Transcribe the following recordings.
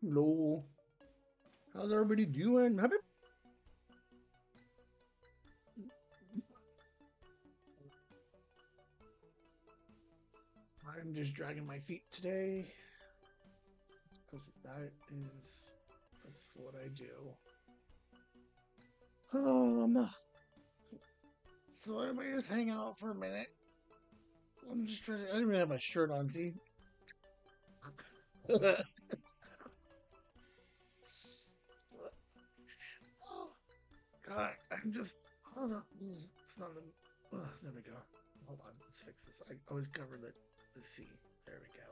Hello. How's everybody doing? I'm just dragging my feet today because that's what I do. Um, so everybody just hanging out for a minute. I'm just trying to. I didn't even have my shirt on. See? Oh, God, I'm just. It's not. There we go. Hold on. Let's fix this. I always cover the C. There we go.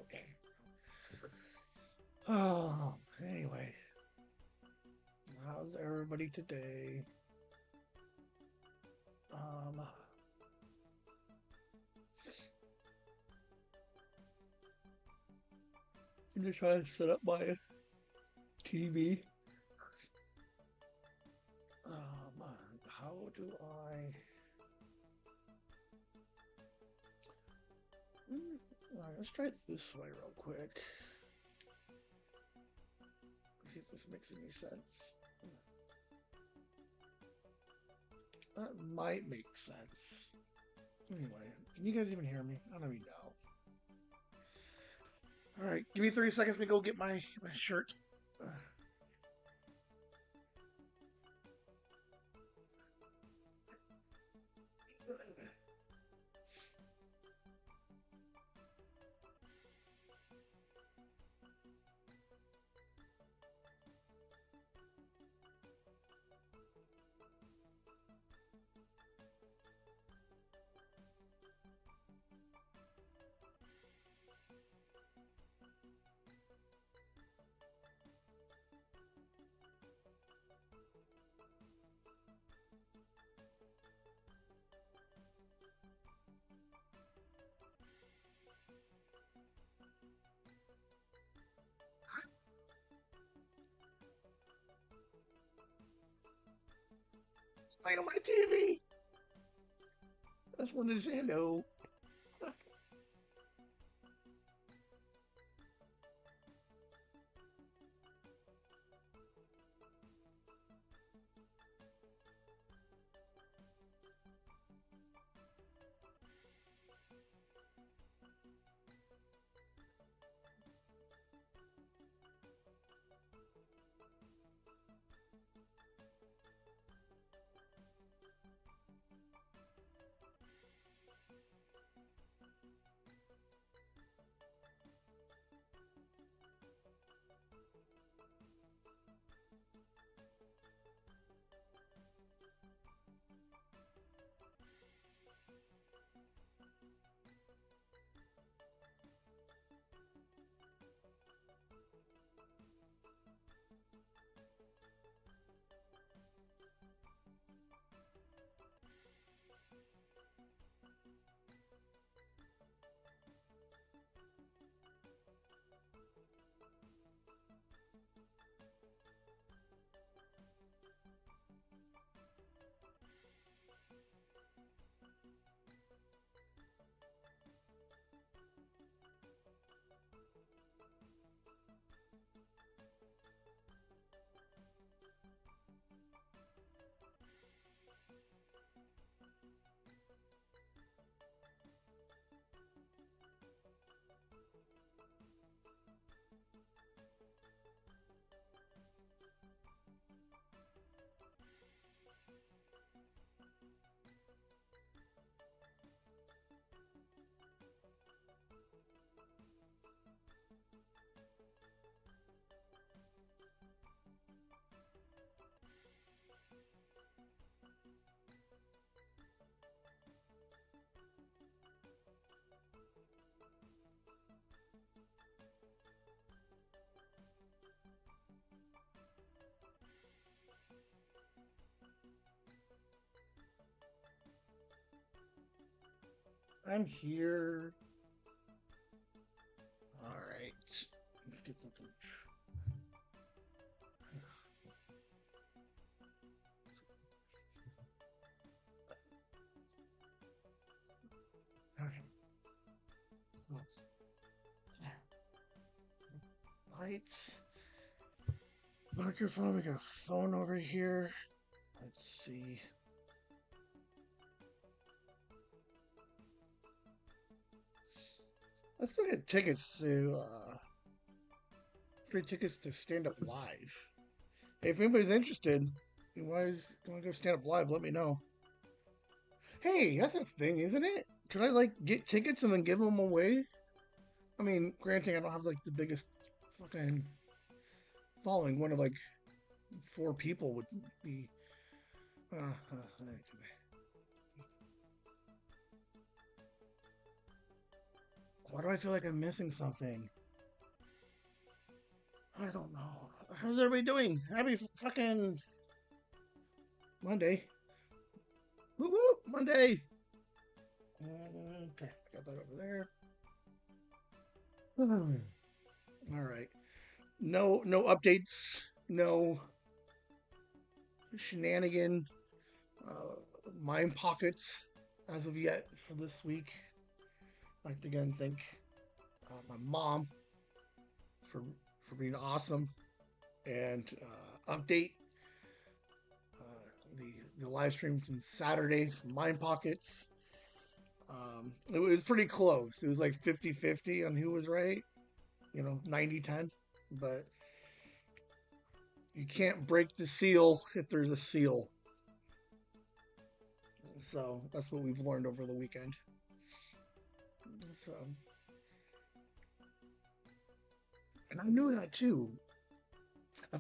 Oh, anyway, how's everybody today? Um, I'm just trying to set up my TV. How do I? All right, let's try it this way real quick. See if this makes any sense. That might make sense. Anyway, can you guys even hear me? I don't even know. All right, give me 30 seconds to go get my shirt. Play on my TV. That's one to say hello. I'm here. All right. Let's get looking. All right. Lights. Microphone. We got a phone over here. Let's see. Let's still get tickets to free tickets to stand up live. Hey, if anybody's interested, you want to go stand up live? Let me know. Hey, that's a thing, isn't it? Could I like get tickets and then give them away? I mean, granting I don't have like the biggest fucking following. One of like 4 people would be. Why do I feel like I'm missing something? I don't know. How's everybody doing? Happy fucking Monday. Woo woo! Monday! Okay, got that over there. Alright. No updates. No shenanigan. Mind pockets as of yet for this week. I'd like to again thank my mom for being awesome and update the live stream from Saturday from Mind Pockets. It was pretty close. It was like 50-50 on who was right, 90-10. But you can't break the seal if there's a seal. So that's what we've learned over the weekend. So, and I knew that too. I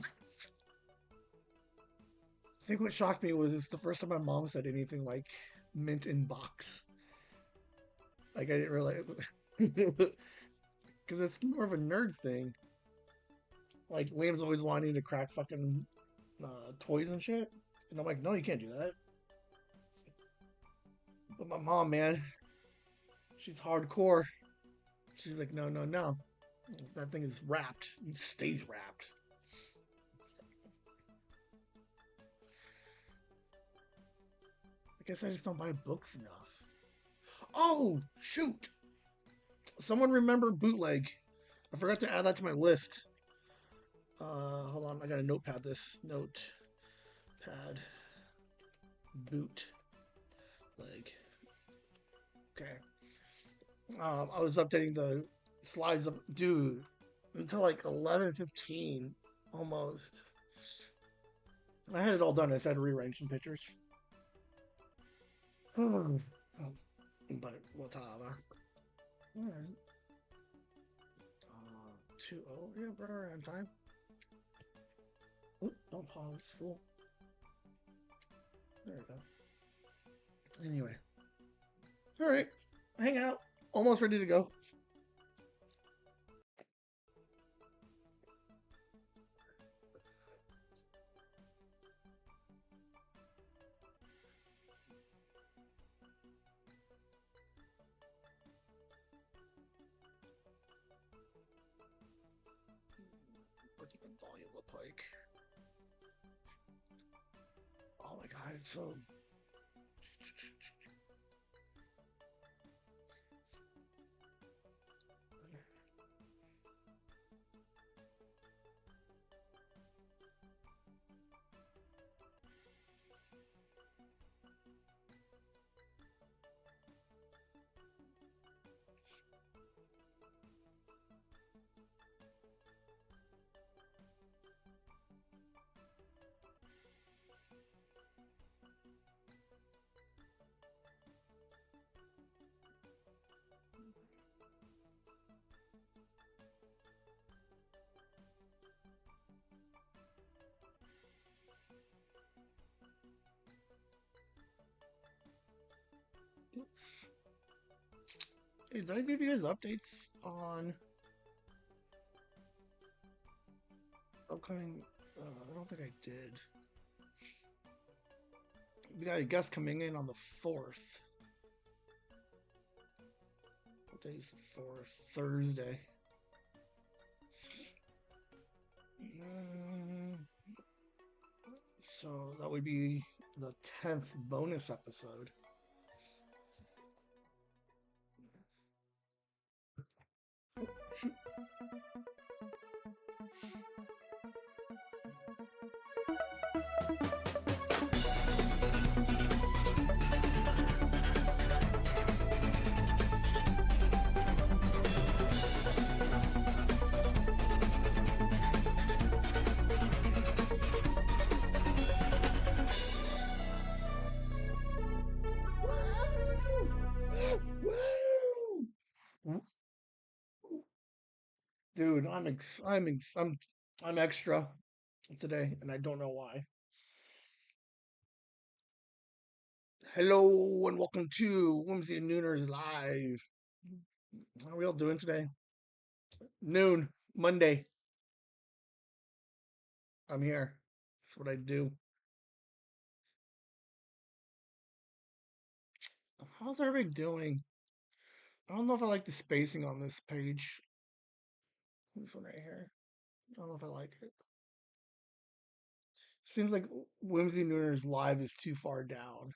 think what shocked me was it's the first time my mom said anything like mint in box. Like I didn't realize because it's more of a nerd thing. Like Liam's always wanting to crack fucking toys and shit, and I'm like, no, you can't do that. But my mom, man, she's hardcore. She's like, no, no, no. If that thing is wrapped, it stays wrapped. I guess I just don't buy books enough. Oh, shoot. Someone remember Bootleg. I forgot to add that to my list. Hold on. I got to notepad this. Notepad. Bootleg. Okay. I was updating the slides. Dude, until like 11:15 almost. I had it all done. I just had to rearrange some pictures. But whatever. Alright. 2-0. Yeah, we're right on time. Oop, don't pause, fool. There we go. Anyway. Alright. Hang out. Almost ready to go. What's the volume look like? Oh my god, it's so... Hey, did I give you guys updates on upcoming? I don't think I did. We got a guest coming in on the 4th. What day is the 4th? Thursday. So that would be the 10th bonus episode. Oh, shoot. Dude, I'm extra today, and I don't know why. Hello, and welcome to Whimsy and Nooners Live. How are we all doing today? Noon, Monday. I'm here. That's what I do. How's everybody doing? I don't know if I like the spacing on this page. This one right here. I don't know if I like it. Seems like Whimsy Nooners Live is too far down.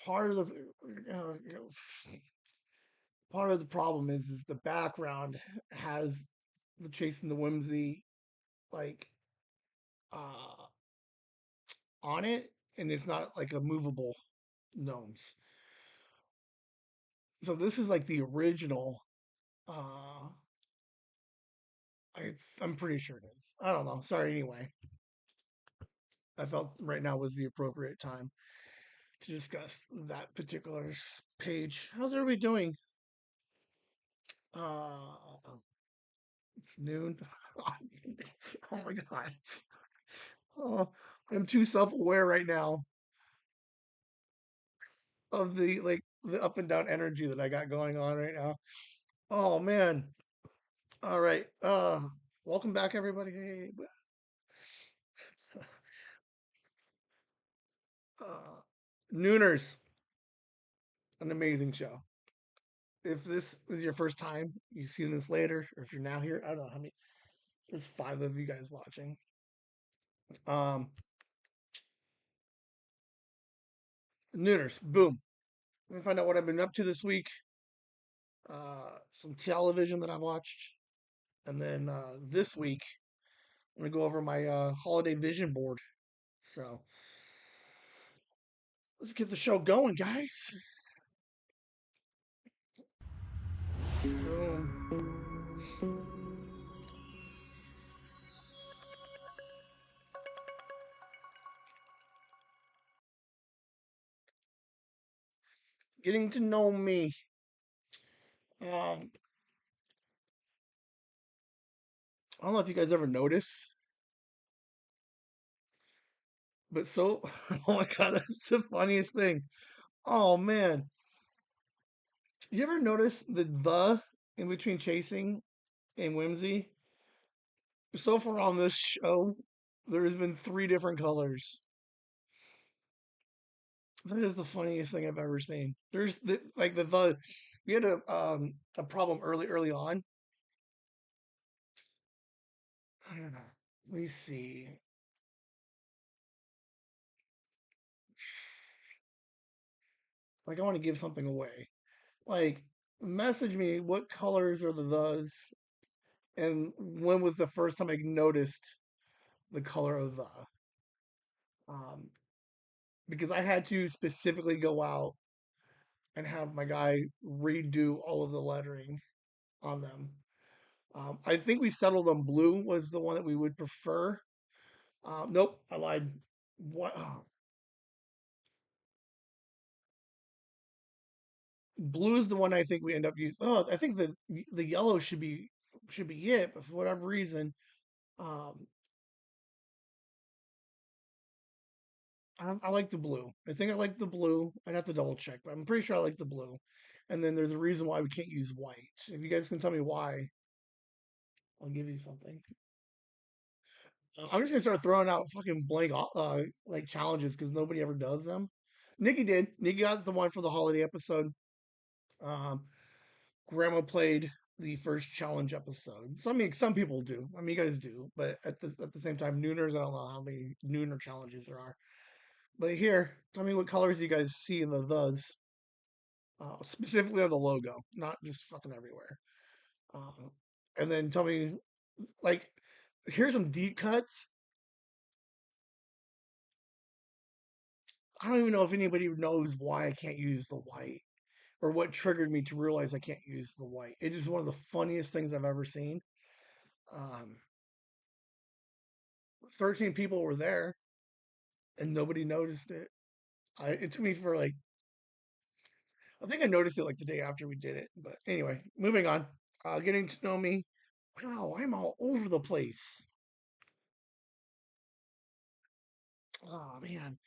Part of the part of the problem is the background has the chasing the whimsy like uh on it, and it's not like a movable gnomes. So this is like the original. uh I'm pretty sure it is. I don't know, sorry. Anyway, I felt right now was the appropriate time to discuss that particular page. How's everybody doing? uh it's noon. Oh my god. Oh, I'm too self-aware right now of the the up and down energy that I got going on right now. Oh man. All right. Welcome back everybody. Hey. Uh Nooners, an amazing show. If this is your first time, you've seen this later, or if you're now here, I don't know how many, there's five of you guys watching. Um Nooners, boom. Let me find out what I've been up to this week. Some television that I've watched. And then this week I'm gonna go over my holiday vision board. So let's get the show going, guys. So, getting to know me. I don't know if you guys ever notice, but so, oh my god, that's the funniest thing. Oh man, you ever notice the in between chasing and whimsy? So far on this show, there has been three different colors. That is the funniest thing I've ever seen. There's the we had a problem early on. I don't know. Let me see. Like I want to give something away. Like message me what colors are thes, and when was the first time I noticed the color of the. Um, because I had to specifically go out and have my guy redo all of the lettering on them. I think we settled on blue was the one that we would prefer. Nope, I lied. What? Oh, blue is the one I think we end up using. Oh, I think the yellow should be it, but for whatever reason, um, I like the blue. I think I like the blue. I'd have to double check, but I'm pretty sure I like the blue. And then there's a reason why we can't use white. If you guys can tell me why, I'll give you something. I'm just gonna start throwing out fucking blank like challenges because nobody ever does them. Nikki did. Nikki got the one for the holiday episode. Um, Grandma played the first challenge episode. So I mean, some people do. I mean, you guys do, but at the same time, Nooners. I don't know how many Nooner challenges there are. But here, tell me what colors you guys see in the specifically on the logo, not just fucking everywhere. Um, and then tell me, like, here's some deep cuts. I don't even know if anybody knows why I can't use the white or what triggered me to realize I can't use the white. It is one of the funniest things I've ever seen. Um, 13 people were there. and nobody noticed it. It took me for like, I think I noticed it like the day after we did it. But anyway, moving on. Getting to know me. Wow, I'm all over the place. Oh man,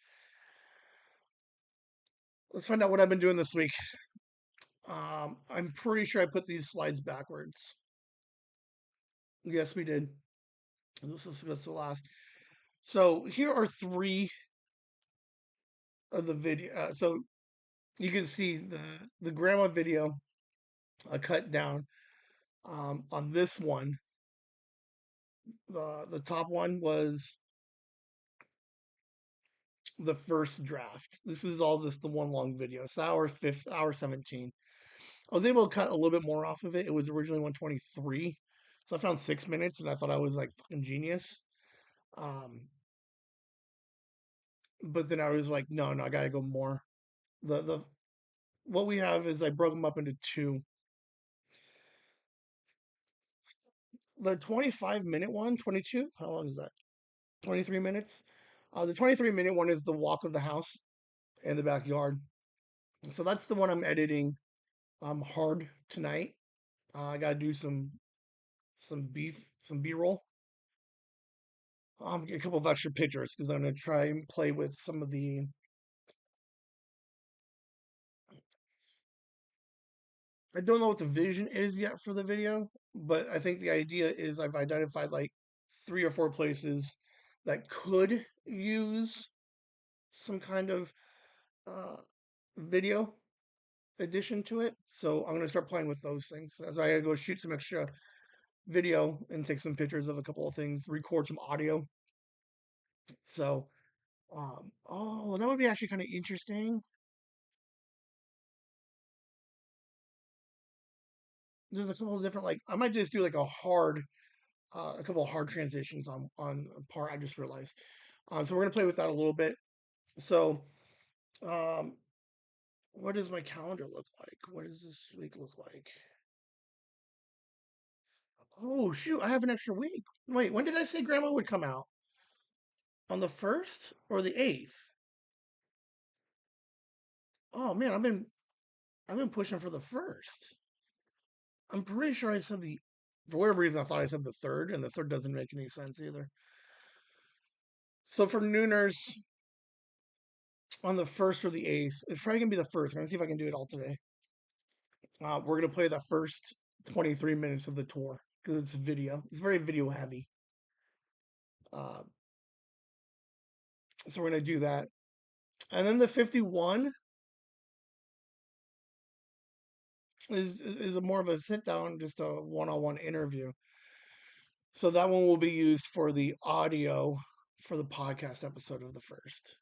let's find out what I've been doing this week. I'm pretty sure I put these slides backwards. Yes, we did. This is the last. So here are three of the video. So you can see the grandma video cut down. On this one, the top one was the first draft. This is all just the one long video. It's hour 17. I was able to cut a little bit more off of it. It was originally 123. So I found 6 minutes and I thought I was like fucking genius. Um, but then I was like, no, I gotta go more. The what we have is I broke them up into two. The 25-minute one, 22. How long is that? 23 minutes. The 23-minute one is the walk of the house and the backyard. So that's the one I'm editing hard tonight. I gotta do some B-roll. Get a couple of extra pictures because I'm gonna try and play with some of the. I don't know what the vision is yet for the video, but I think the idea is I've identified like 3 or 4 places that could use some kind of uh, video addition to it. So I'm gonna start playing with those things. As I gotta go shoot some extra video and take some pictures of a couple of things, record some audio. So, oh, that would be actually kind of interesting. There's a couple of different like I might just do like a couple of hard transitions on a part I just realized. So we're gonna play with that a little bit. So, um, what does my calendar look like? What does this week look like? Oh shoot, I have an extra week. Wait, when did I say Grandma would come out? On the 1st or the 8th? Oh man, I've been pushing for the 1st. I'm pretty sure I said the for whatever reason I thought I said the third, and the third doesn't make any sense either. So for Nooners on the 1st or the 8th, it's probably gonna be the first. I'm gonna see if I can do it all today. We're gonna play the first 23 minutes of the tour because it's video. It's very video heavy. Uh, so we're gonna do that, and then the 51 is a more of a sit down, just a one-on-one interview. So that one will be used for the audio for the podcast episode of the first.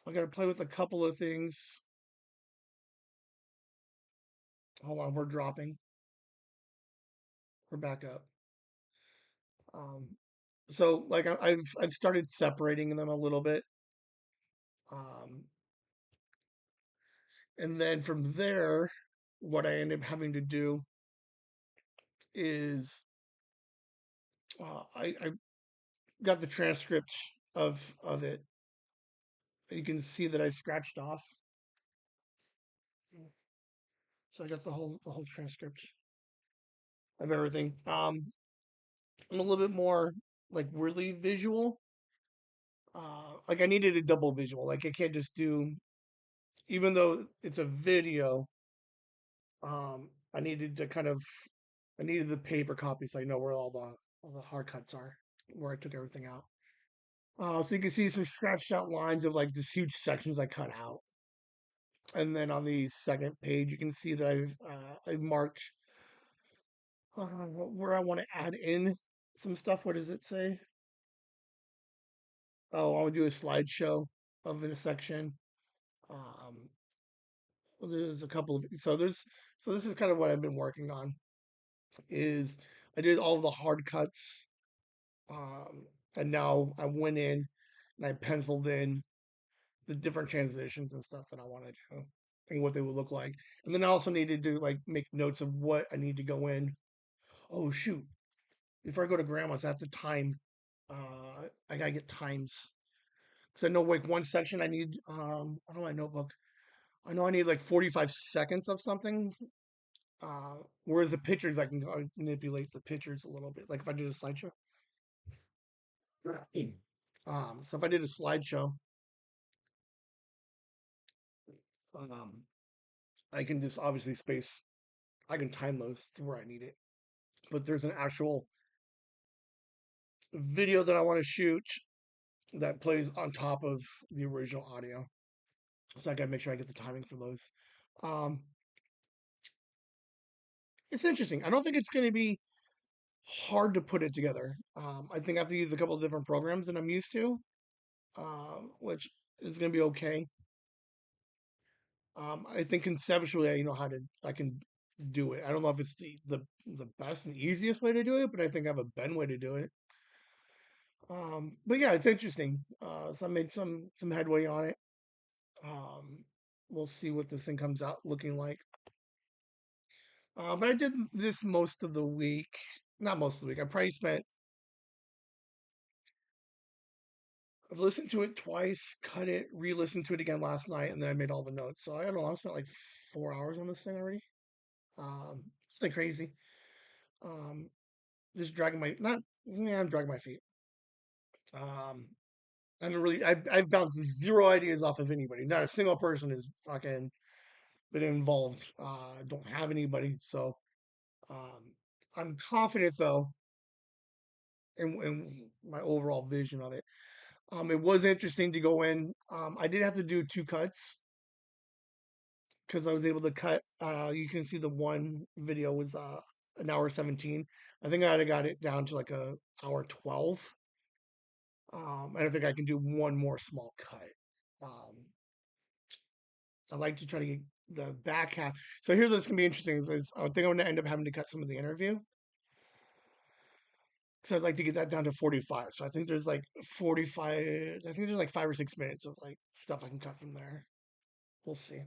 I got to play with a couple of things. Hold on, we're dropping. We're back up. Um, so like I've started separating them a little bit, um, and then from there, what I end up having to do is I got the transcript of it. You can see that I scratched off, so I got the whole transcript of everything. I'm a little bit more like really visual. Like I needed a double visual. Like I can't just do, even though it's a video. I needed to kind of, I needed the paper copy so I know where all the hard cuts are, where I took everything out. So you can see some scratched out lines of like these huge sections I cut out. And then on the second page, you can see that I've marked where I want to add in some stuff. What does it say? Oh, I want to do a slideshow of in a section. Um, there's a couple of so this is kind of what I've been working on. Is I did all of the hard cuts, um, and now I went in and I penciled in the different transitions and stuff that I want to do and what they would look like. And then I also needed to like make notes of what I need to go in. Oh shoot! Before I go to grandma's, I have to time. I gotta get times Because I know like one section I need. I don't know my notebook. I know I need like 45 seconds of something. Whereas the pictures, I can manipulate the pictures a little bit. Like if I did a slideshow. So if I did a slideshow, um, I can just obviously space. I can time those to where I need it. But there's an actual video that I want to shoot that plays on top of the original audio. So I gotta make sure I get the timing for those. Um, it's interesting. I don't think it's going to be hard to put it together. I think I have to use a couple of different programs that I'm used to, which is going to be okay. I think conceptually, I know how to. I can do it. I don't know if it's the best and easiest way to do it, but I think I have a Ben way to do it. But yeah, it's interesting. So I made some headway on it. Um, we'll see what this thing comes out looking like. But I did this most of the week. Not most of the week. I probably spent. I've listened to it twice, cut it, re-listened to it again last night, and then I made all the notes. So I don't know. I spent like 4 hours on this thing already. Something crazy. Um, just dragging my not. Yeah, I'm dragging my feet. Um, I don't really. I've bounced zero ideas off of anybody. Not a single person has fucking been involved. Don't have anybody. So um, I'm confident though in my overall vision of it. It was interesting to go in. I did have to do two cuts because I was able to cut. You can see the one video was an hour 17. I think I got it down to like a hour 12. And I think I can do one more small cut. Um, I like to try to get the back half. So here's what's gonna be interesting is I think I'm gonna end up having to cut some of the interview because I'd like to get that down to 45. So I think there's like 45. I think there's like 5 or 6 minutes of like stuff I can cut from there. We'll see.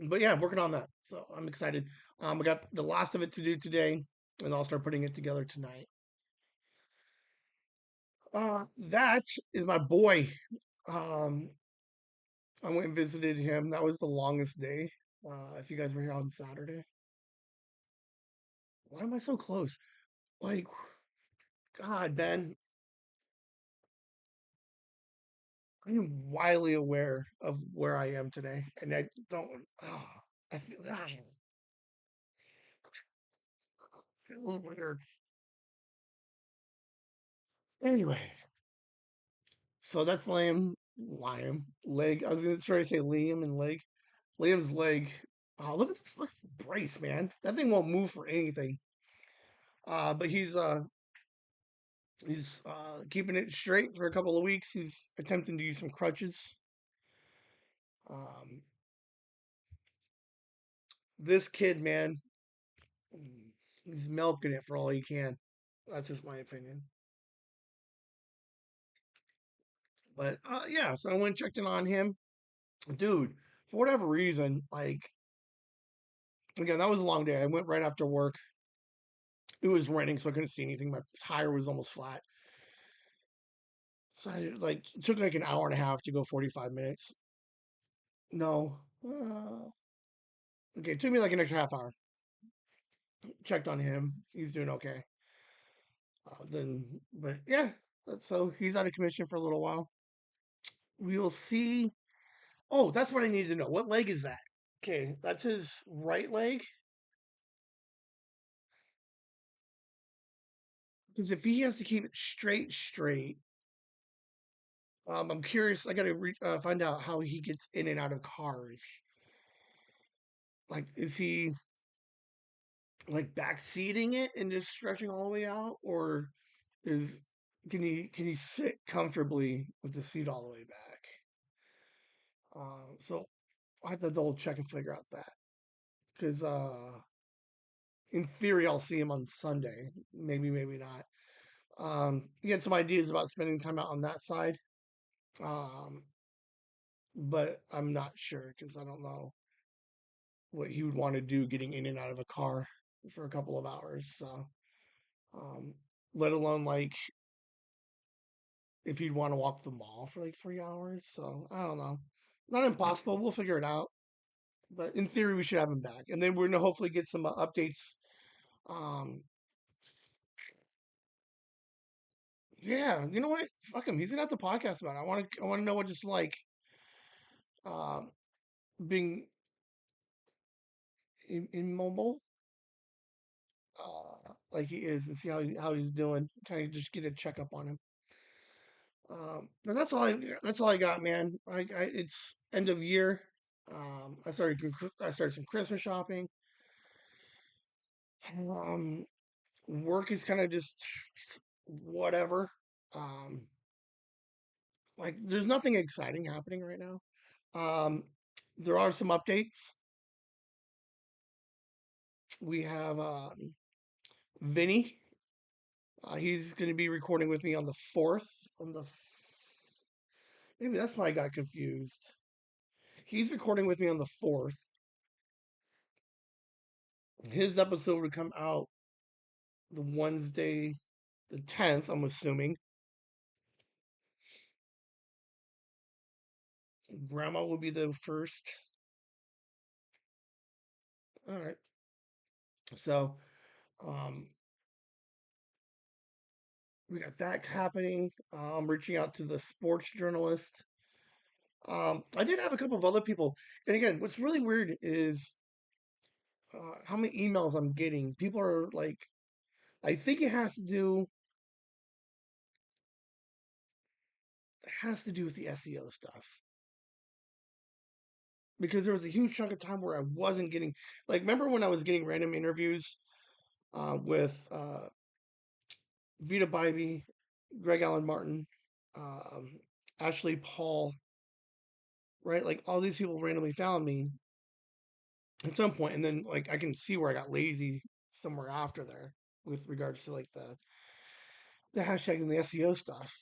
But yeah, I'm working on that. So I'm excited. I got the last of it to do today, and I'll start putting it together tonight. That is my boy. Um, I went and visited him. That was the longest day. If you guys were here on Saturday, why am I so close? Like, God, Ben, I am widely aware of where I am today, and I don't. Oh, I feel weird. Anyway, so that's leg. I was gonna try to say Liam and leg. Liam's leg. Oh, look at this brace, man. That thing won't move for anything. But he's keeping it straight for a couple of weeks. He's attempting to use some crutches. Um, this kid, man, he's milking it for all he can. That's just my opinion. But yeah, so I went and checked in on him, dude. For whatever reason, like again, that was a long day. I went right after work. It was raining, so I couldn't see anything. My tire was almost flat. So I like it took like an hour and a half to go 45 minutes. No. Okay, it took me like an extra half hour. Checked on him. He's doing okay. But yeah, so he's out of commission for a little while. We will see. Oh, that's what I need to know. What leg is that? Okay, that's his right leg. Because if he has to keep it straight, I'm curious. I got to find out how he gets in and out of cars. Like, is he like backseating it and just stretching all the way out, or is can he sit comfortably with the seat all the way back? So I have to double check and figure out that because in theory I'll see him on Sunday. Maybe not. He had some ideas about spending time out on that side, um, but I'm not sure because I don't know what he would want to do getting in and out of a car for a couple of hours. So, um, let alone like if you'd want to walk the mall for like 3 hours. So I don't know. Not impossible. We'll figure it out. But in theory, we should have him back, and then we're gonna hopefully get some updates. Um, yeah, you know what? Fuck him. He's gonna have to podcast about it. I want to know what it's like um, being immobile, like he is, and see how he's doing. Kind of just get a checkup on him. But that's all I got, man. It's end of year. I started some Christmas shopping. Um, Work is kind of just whatever. Um, like there's nothing exciting happening right now. Um, there are some updates. We have Vinny. He's going to be recording with me on the 4th. Maybe that's why I got confused. He's recording with me on the 4th. His episode would come out the Wednesday, the 10th, I'm assuming. Grandma will be the first. All right. So, um, we got that happening. I'm reaching out to the sports journalist. I did have a couple of other people. And again, what's really weird is how many emails I'm getting. People are like, I think it has to do with the SEO stuff. Because there was a huge chunk of time where I wasn't getting, like, remember when I was getting random interviews with Vita Bybee, Greg Allen Martin, um, Ashley Paul, right? Like all these people randomly found me at some point, and then like I can see where I got lazy somewhere after there with regards to like the hashtags and the SEO stuff.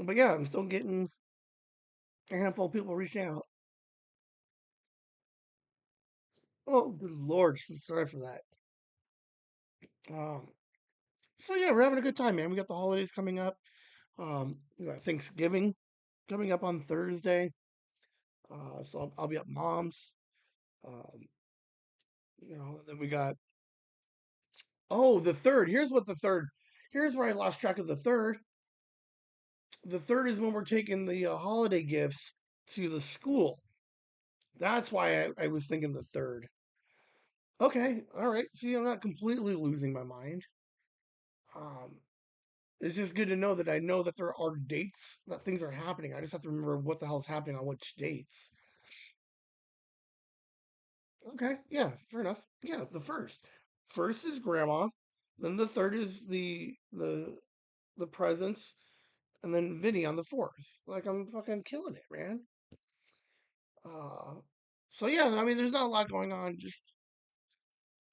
But yeah, I'm still getting a handful of people reaching out. Oh, good lord, sorry for that. Um, so yeah, we're having a good time, man. We got the holidays coming up. We got Thanksgiving coming up on Thursday. So I'll be at mom's. Um, then we got the third. Here's where I lost track of the third. The third is when we're taking the holiday gifts to the school. That's why I was thinking the third. Okay, all right. See, I'm not completely losing my mind. Um, it's just good to know that I know that there are dates that things are happening. I just have to remember what the hell's happening on which dates. Okay, yeah, fair enough. Yeah, the first. First is grandma, then the third is the presents, and then Vinny on the fourth. Like I'm fucking killing it, man. Uh so yeah, I mean there's not a lot going on, just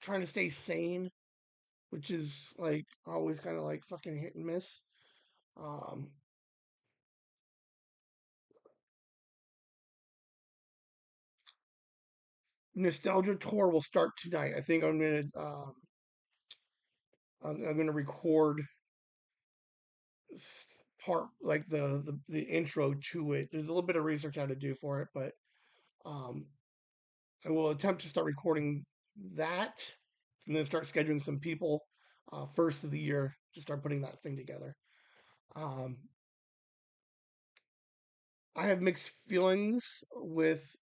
trying to stay sane, which is like always kind of like fucking hit and miss. Um Nostalgia tour will start tonight. I think I'm gonna record part like the intro to it. There's a little bit of research I had to do for it, but um, I will attempt to start recording that and then start scheduling some people first of the year to start putting that thing together. Um, I have mixed feelings with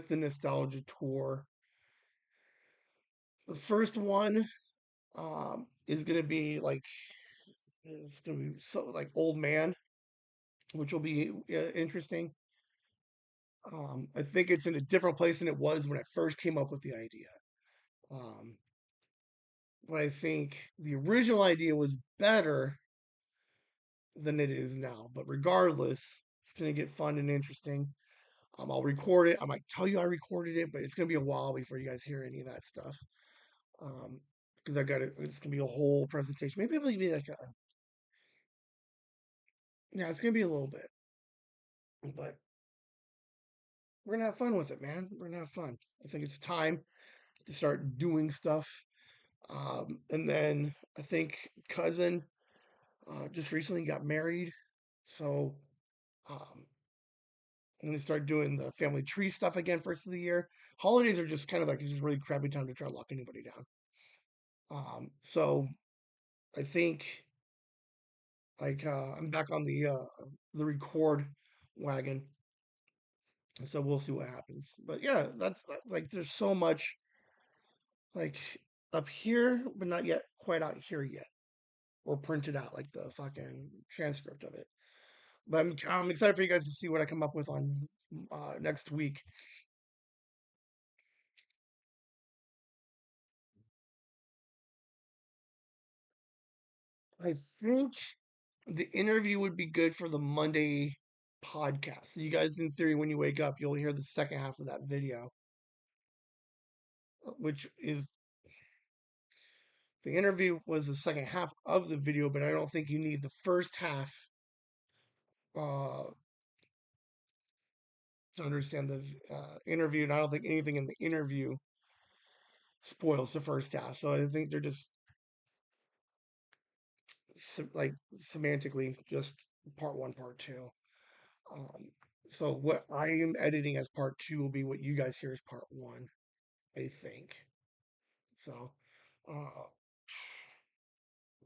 the nostalgia tour. The first one is going to be like it's going to be so like old man, which will be interesting. I think it's in a different place than it was when I first came up with the idea. Um, but I think the original idea was better than it is now. But regardless, it's going to get fun and interesting. I'll record it. I might tell you I recorded it, but it's going to be a while before you guys hear any of that stuff. Because I got it. It's going to be a whole presentation. Maybe it'll be like yeah, it's going to be a little bit. But we're going to have fun with it, man. We're going to have fun. I think it's time to start doing stuff. And then I think cousin just recently got married, so um, I'm gonna start doing the family tree stuff again first of the year. Holidays are just kind of like just really crappy time to try to lock anybody down. So I think like I'm back on the record wagon, so we'll see what happens. But yeah, that's like there's so much like up here, but not yet quite out here yet, or printed out like the fucking transcript of it. But I'm excited for you guys to see what I come up with on next week. I think the interview would be good for the Monday podcast. So you guys, in theory, when you wake up, you'll hear the second half of that video, which is the interview was the second half of the video, but I don't think you need the first half uh, to understand the interview. And I don't think anything in the interview spoils the first half. So I think they're just like semantically just part one, part two. Um, so what I am editing as part two will be what you guys hear as part one, I think. So,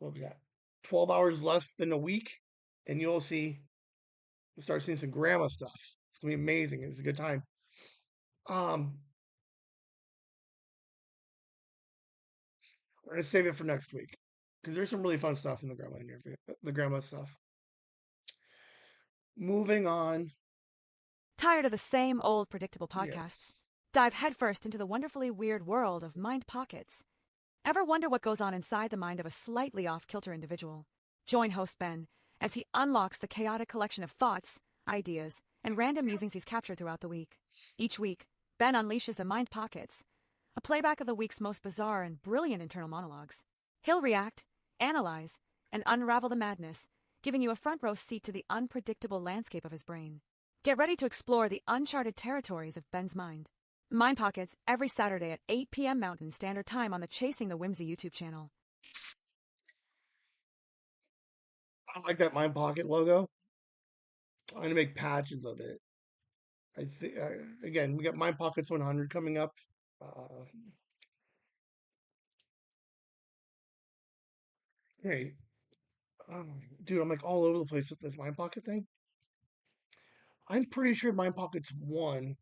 what we got? 12 hours less than a week, and you'll start seeing some grandma stuff. It's gonna be amazing. It's a good time. Um, we're gonna save it for next week because there's some really fun stuff in the grandma interview, the grandma stuff. Moving on. Tired of the same old predictable podcasts? Yes. Dive headfirst into the wonderfully weird world of Mind Pockets. Ever wonder what goes on inside the mind of a slightly off-kilter individual? Join host Ben as he unlocks the chaotic collection of thoughts, ideas, and random musings he's captured throughout the week. Each week, Ben unleashes the Mind Pockets, a playback of the week's most bizarre and brilliant internal monologues. He'll react, analyze, and unravel the madness, giving you a front row seat to the unpredictable landscape of his brain. Get ready to explore the uncharted territories of Ben's mind. Mind Pockets every Saturday at 8 p.m. Mountain Standard Time on the Chasing the Whimsy YouTube channel. I like that Mind Pocket logo. I'm gonna make patches of it. I think again we got Mind Pockets 100 coming up. Uh, hey, dude, I'm like all over the place with this Mind Pocket thing. I'm pretty sure Mind Pockets 1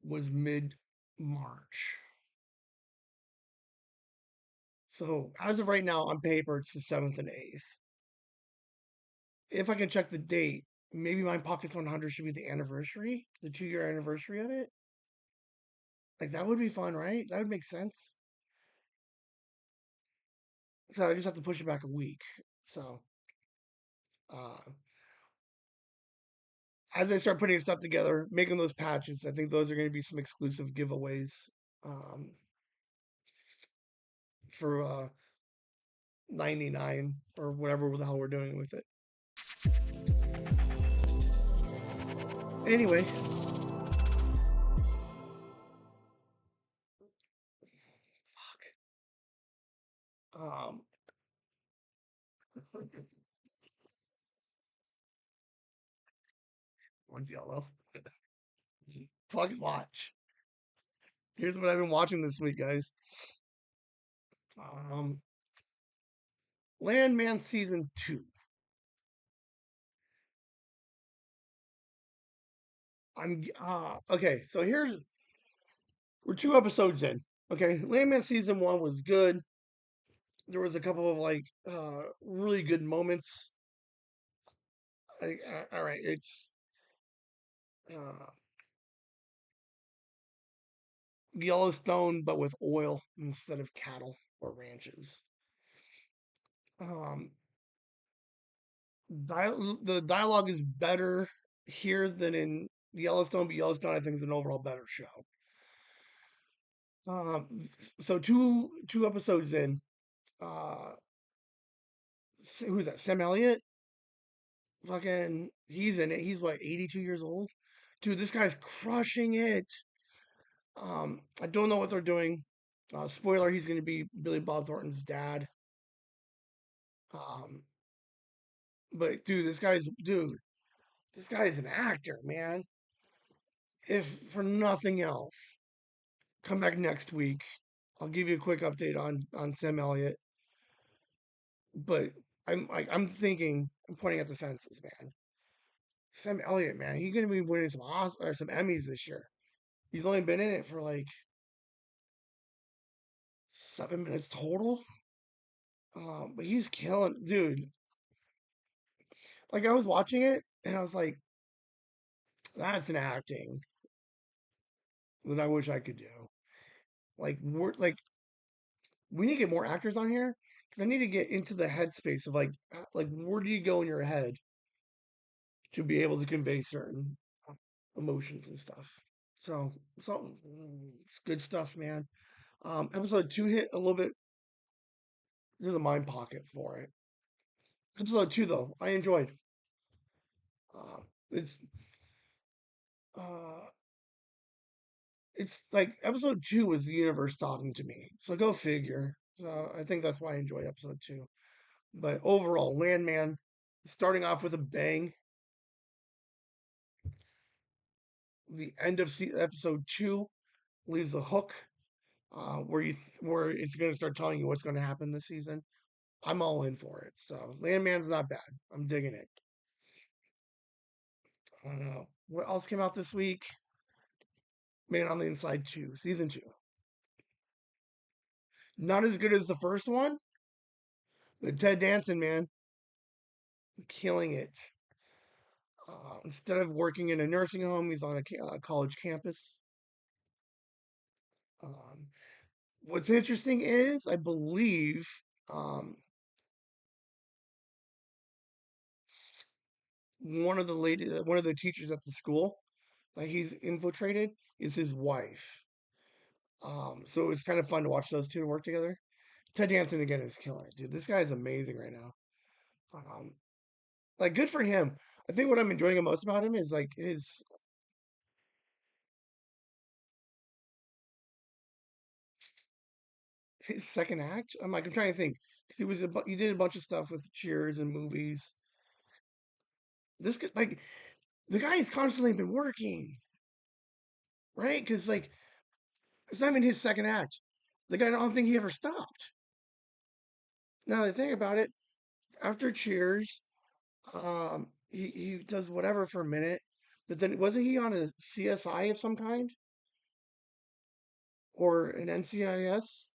was mid March. So as of right now, on paper, it's the 7th and 8th. If I can check the date, maybe Mind Pockets 100 should be the anniversary, the 2-year anniversary of it. Like that would be fun, right? That would make sense. So I just have to push it back a week. So uh, as I start putting stuff together, making those patches, I think those are going to be some exclusive giveaways um, for 99 or whatever the hell we're doing with it. Anyway, um, one's yellow. Fucking watch. Here's what I've been watching this week, guys. Um, Landman season 2. I'm okay. So we're 2 episodes in. Okay, Landman season 1 was good. There was a couple of like really good moments. All right, it's uh, Yellowstone, but with oil instead of cattle or ranches. Um, the dialogue is better here than in Yellowstone, but Yellowstone I think is an overall better show. Um, so two episodes in, uh, who's that? Sam Elliott. Fucking, he's in it. He's what 82 years old. Dude, this guy's crushing it. I don't know what they're doing. Spoiler: he's going to be Billy Bob Thornton's dad. Um, But this guy is an actor, man. If for nothing else, come back next week. I'll give you a quick update on Sam Elliott. But I'm thinking, I'm pointing at the fences, man. Sam Elliott, man, he's gonna be winning some or some Emmys this year. He's only been in it for like 7 minutes total. But he's killing, dude. Like I was watching it and I was like, that's an acting that I wish I could do. Like we need to get more actors on here because I need to get into the headspace of like where do you go in your head to be able to convey certain emotions and stuff. So it's good stuff, man. Episode 2 hit a little bit near the mind pocket for it. Episode 2 though, I enjoyed. It's uh it's like episode 2 was the universe talking to me. So go figure. So I think that's why I enjoyed episode 2. But overall, Landman starting off with a bang. The end of episode 2 leaves a hook where it's going to start telling you what's going to happen this season. I'm all in for it. So Landman's not bad. I'm digging it. I don't know what else came out this week. Man on the Inside 2, season 2. Not as good as the first one, but Ted Danson, man, killing it. Instead of working in a nursing home, he's on a college campus. Um, what's interesting is, I believe, um, one of the teachers at the school that he's infiltrated is his wife. So it's kind of fun to watch those two work together. Ted Danson again is killing it, dude. This guy is amazing right now. Um, like good for him. I think what I'm enjoying the most about him is like his second act. I'm trying to think because he did a bunch of stuff with Cheers and movies. Like the guy has constantly been working, right? Because like it's not even his second act. The guy, I don't think he ever stopped. Now that I think about it, after Cheers, he does whatever for a minute, but then wasn't he on a CSI of some kind or an NCIS?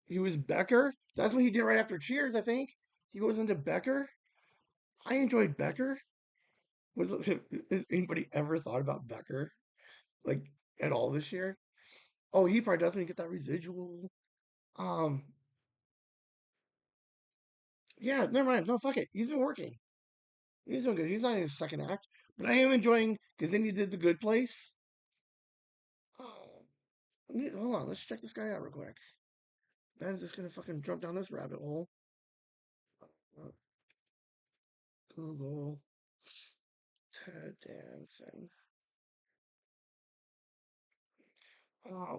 He was Becker. That's what he did right after Cheers, I think. He goes into Becker. I enjoyed Becker. Was Has anybody ever thought about Becker like at all this year? Oh, he probably doesn't get that residual. Um, yeah, never mind. No, fuck it. He's been working. He's doing good. He's not in his second act, but I am enjoying because then he did the Good Place. Oh, hold on. Let's check this guy out real quick. Ben's just gonna fucking jump down this rabbit hole. Uh, Google Ted Danson.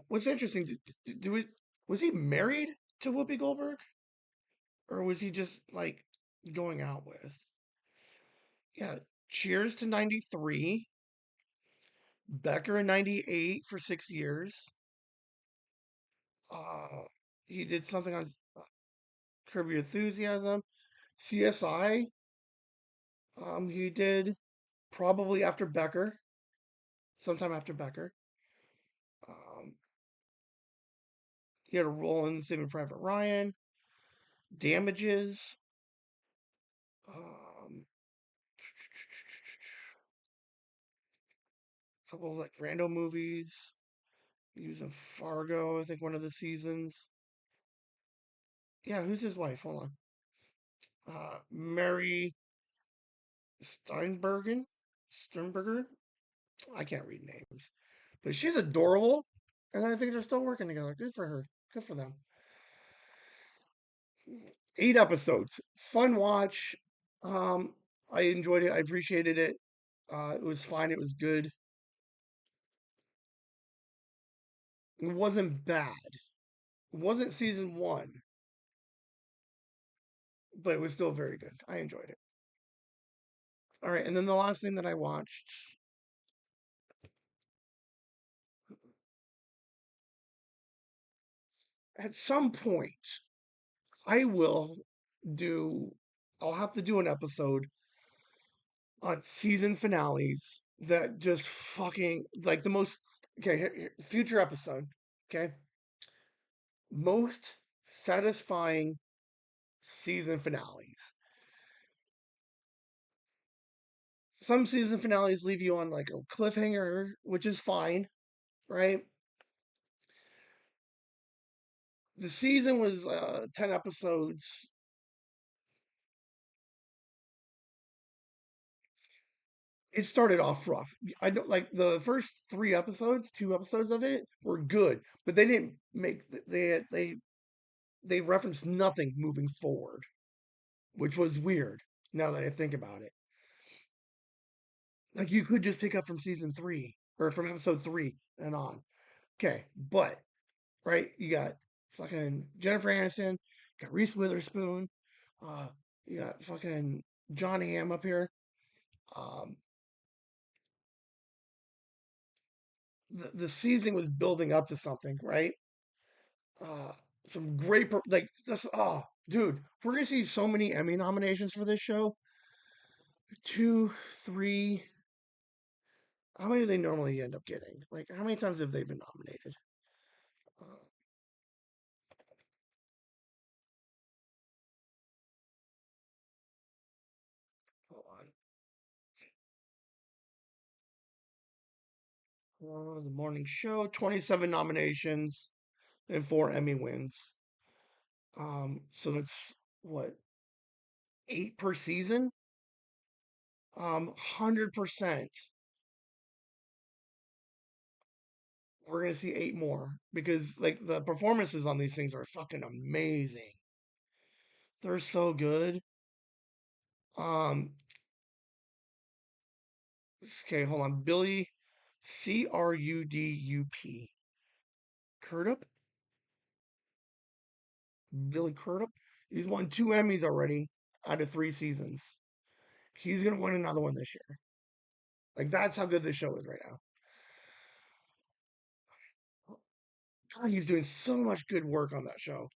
What's interesting? Was he married to Whoopi Goldberg, or was he just like going out with? Yeah. Cheers to '93. Becker in '98 for 6 years. Uh, he did something on Curb Your Enthusiasm. CSI. He did probably after Becker, sometime after Becker. Um, he had a role in Saving Private Ryan. Damages. Um, a couple of like random movies. He was in Fargo, I think one of the seasons. Yeah, who's his wife? Hold on. Mary Steinbergen? Sternberger? I can't read names. But she's adorable. And I think they're still working together. Good for her. Good for them. 8 episodes. Fun watch. Um, I enjoyed it. I appreciated it. It was fine. It was good. It wasn't bad. It wasn't season 1. but it was still very good. I enjoyed it. All right, and then the last thing that I watched at some point, I will do. I'll have to do an episode on season finales that just fucking like the most. Okay, future episode. Okay, most satisfying season finales. Some season finales leave you on like a cliffhanger, which is fine, right? The season was 10 episodes. It started off rough. I don't like the first 3 episodes, 2 episodes of it were good, but they didn't make they referenced nothing moving forward, which was weird now that I think about it. Like you could just pick up from season 3 or from episode 3 and on. Okay, but right, you got fucking Jennifer Aniston, you got Reese Witherspoon, uh, you got fucking John Hamm up here. Um, the season was building up to something, right? Uh, some great like this. Oh, dude, we're gonna see so many Emmy nominations for this show. Two, three. How many do they normally end up getting? Like, how many times have they been nominated? Uh, hold on. The morning show, 27 nominations and 4 Emmy wins. So that's what 8 per season. 100%. We're gonna see 8 more because like the performances on these things are fucking amazing. They're so good. Um, okay, hold on. Billy Crudup. Crudup? Billy Crudup? He's won 2 Emmys already out of 3 seasons. He's gonna win another one this year. Like that's how good this show is right now. God, he's doing so much good work on that show.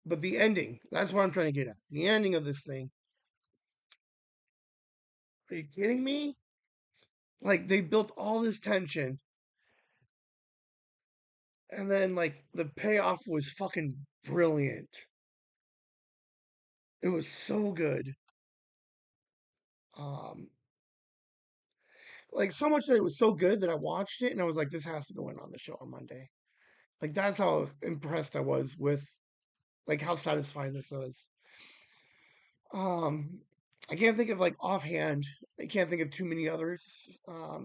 But the ending, that's what I'm trying to get at. The ending of this thing. Are you kidding me? Like they built all this tension and then like the payoff was fucking brilliant. It was so good. Um like so much that it was so good that I watched it and I was like, this has to go in on the show on Monday. Like that's how impressed I was with like how satisfying this was. Um I can't think of like offhand, I can't think of too many others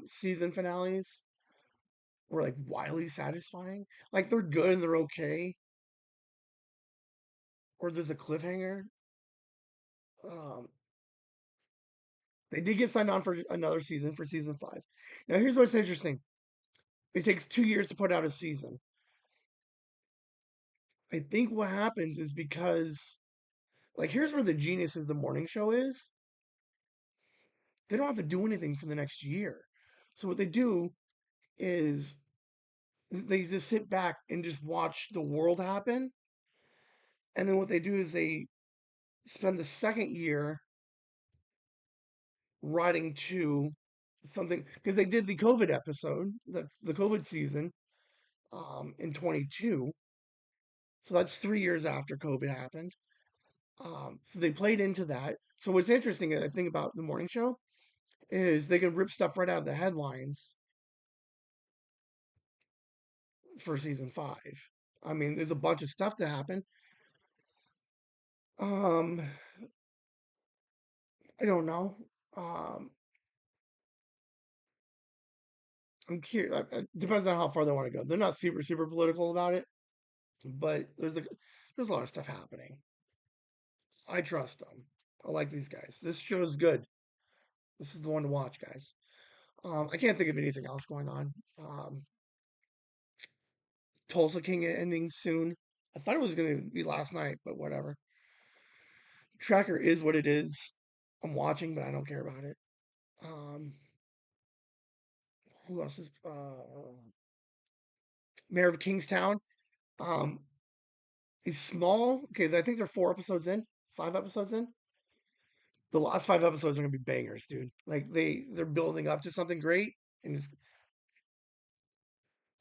season finales were like wildly satisfying. Like they're good and they're okay. Or there's a cliffhanger. Um they did get signed on for another season for season 5. Now here's what's interesting. It takes 2 years to put out a season. I think what happens is because, like, here's where the genius of the morning show is. They don't have to do anything for the next year. So what they do is they just sit back and just watch the world happen. And then what they do is they spend the second year writing to something because they did the COVID episode, the COVID season, in 22. So that's 3 years after COVID happened. So they played into that. So what's interesting, I think, about the morning show is they can rip stuff right out of the headlines for season 5. I mean, there's a bunch of stuff to happen. Um, I don't know. Um, I'm curious. It depends on how far they want to go. They're not super political about it, but there's a lot of stuff happening. I trust them. I like these guys. This show is good. This is the one to watch, guys. I can't think of anything else going on. Tulsa King ending soon. I thought it was going to be last night, but whatever. Tracker is what it is. I'm watching, but I don't care about it. Um, who else is Mayor of Kingstown? Um, it's small. Okay, I think they're 4 episodes in, 5 episodes in. The last 5 episodes are gonna be bangers, dude. Like they're building up to something great, and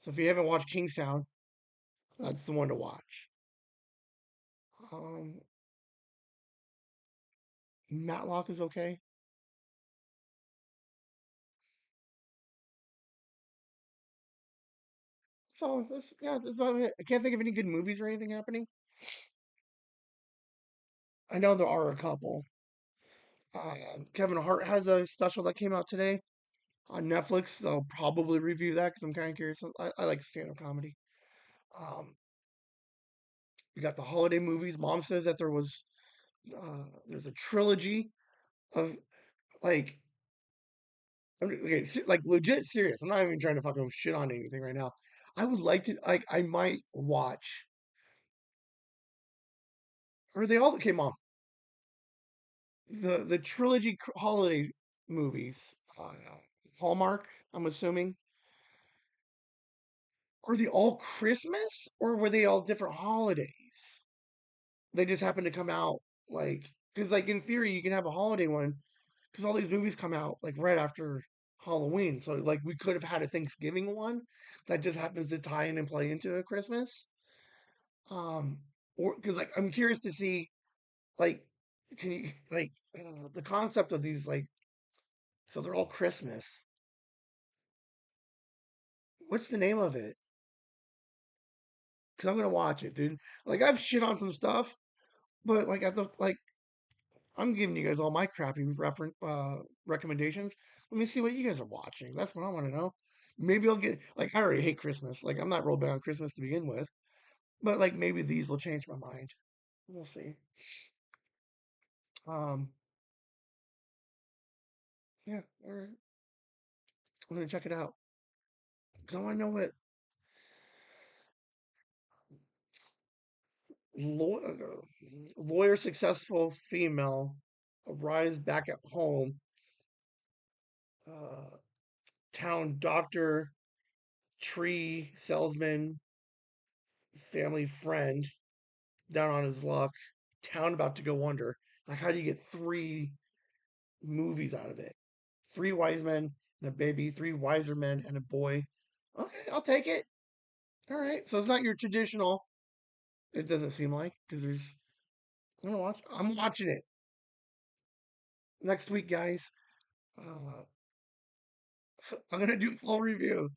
so if you haven't watched Kingstown, that's the one to watch. Um, Matlock is okay. So that's about it. I can't think of any good movies or anything happening. I know there are a couple. Kevin Hart has a special that came out today on Netflix. I'll probably review that because I'm kind of curious. I like stand-up comedy. Um, we got the holiday movies. Mom says that there's a trilogy of like okay, like legit serious. I'm not even trying to fucking shit on anything right now. I would like to like I might watch or they all came on the trilogy holiday movies. Hallmark. I'm assuming. Are they all Christmas or were they all different holidays? They just happen to come out like because like in theory you can have a holiday one because all these movies come out like right after Halloween. So like we could have had a Thanksgiving one that just happens to tie in and play into a Christmas. Um, or because like I'm curious to see like can you like the concept of these like so they're all Christmas. What's the name of it? Because I'm gonna watch it, dude. Like I've shit on some stuff, but like I thought like I'm giving you guys all my crappy reference recommendations. Let me see what you guys are watching. That's what I want to know. Maybe I'll get like I already hate Christmas. Like I'm not real big on Christmas to begin with, but like maybe these will change my mind. We'll see. Um, yeah, all right. I'm gonna check it out because I want to know what lawyer successful female arrives back at home. Uh, town doctor, tree salesman, family friend down on his luck, town about to go under. Like, how do you get 3 movies out of it? 3 wise men and a baby, 3 wiser men and a boy. Okay, I'll take it. All right. So it's not your traditional. It doesn't seem like because there's. I'm gonna watch. I'm watching it next week, guys. Uh, I'm gonna do full review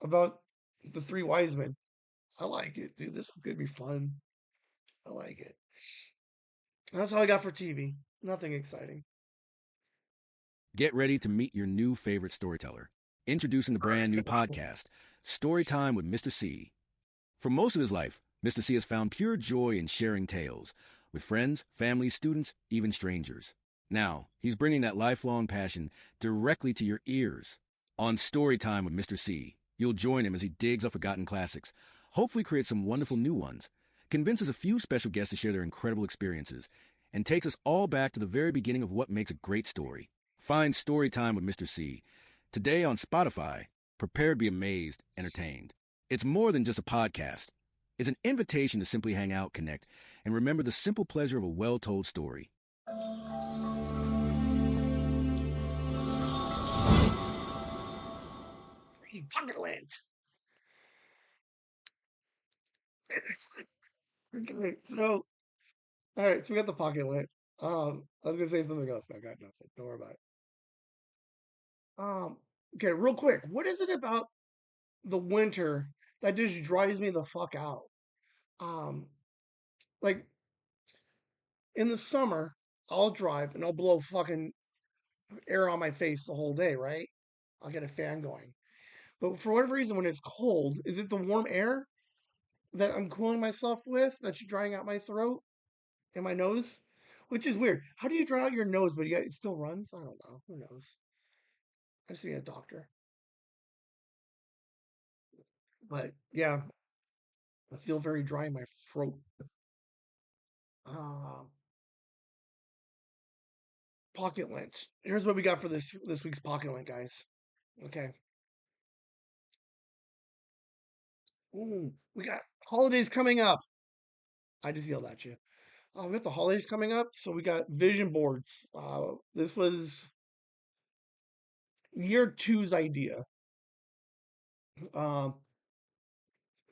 about the 3 wise men. I like it, dude. This is gonna be fun. I like it. That's all I got for TV. Nothing exciting. Get ready to meet your new favorite storyteller. Introducing the brand new podcast, Storytime with Mr. C. For most of his life, Mr. C has found pure joy in sharing tales with friends, family, students, even strangers. Now, he's bringing that lifelong passion directly to your ears. On Storytime with Mr. C, you'll join him as he digs up forgotten classics, hopefully creates some wonderful new ones, convinces a few special guests to share their incredible experiences, and takes us all back to the very beginning of what makes a great story. Find Storytime with Mr. C today on Spotify. Prepare to be amazed, entertained. It's more than just a podcast. It's an invitation to simply hang out, connect, and remember the simple pleasure of a well-told story. Pocketland. Okay, so all right, so we got the pocket lit. I was gonna say something else. I got nothing. Don't worry about it. Okay, real quick. What is it about the winter that just drives me the fuck out? Um, like in the summer, I'll drive and I'll blow fucking air on my face the whole day, right? I'll get a fan going. But for whatever reason, when it's cold, is it the warm air that I'm cooling myself with that's drying out my throat and my nose? Which is weird. How do you dry out your nose, but yet it still runs? I don't know. Who knows? I just need a doctor. But yeah, I feel very dry in my throat. Uh, pocket lint. Here's what we got for this week's pocket lint, guys. Okay. Ooh, we got holidays coming up. I just yelled at you. We got the holidays coming up, so we got vision boards. This was year two's idea. Um,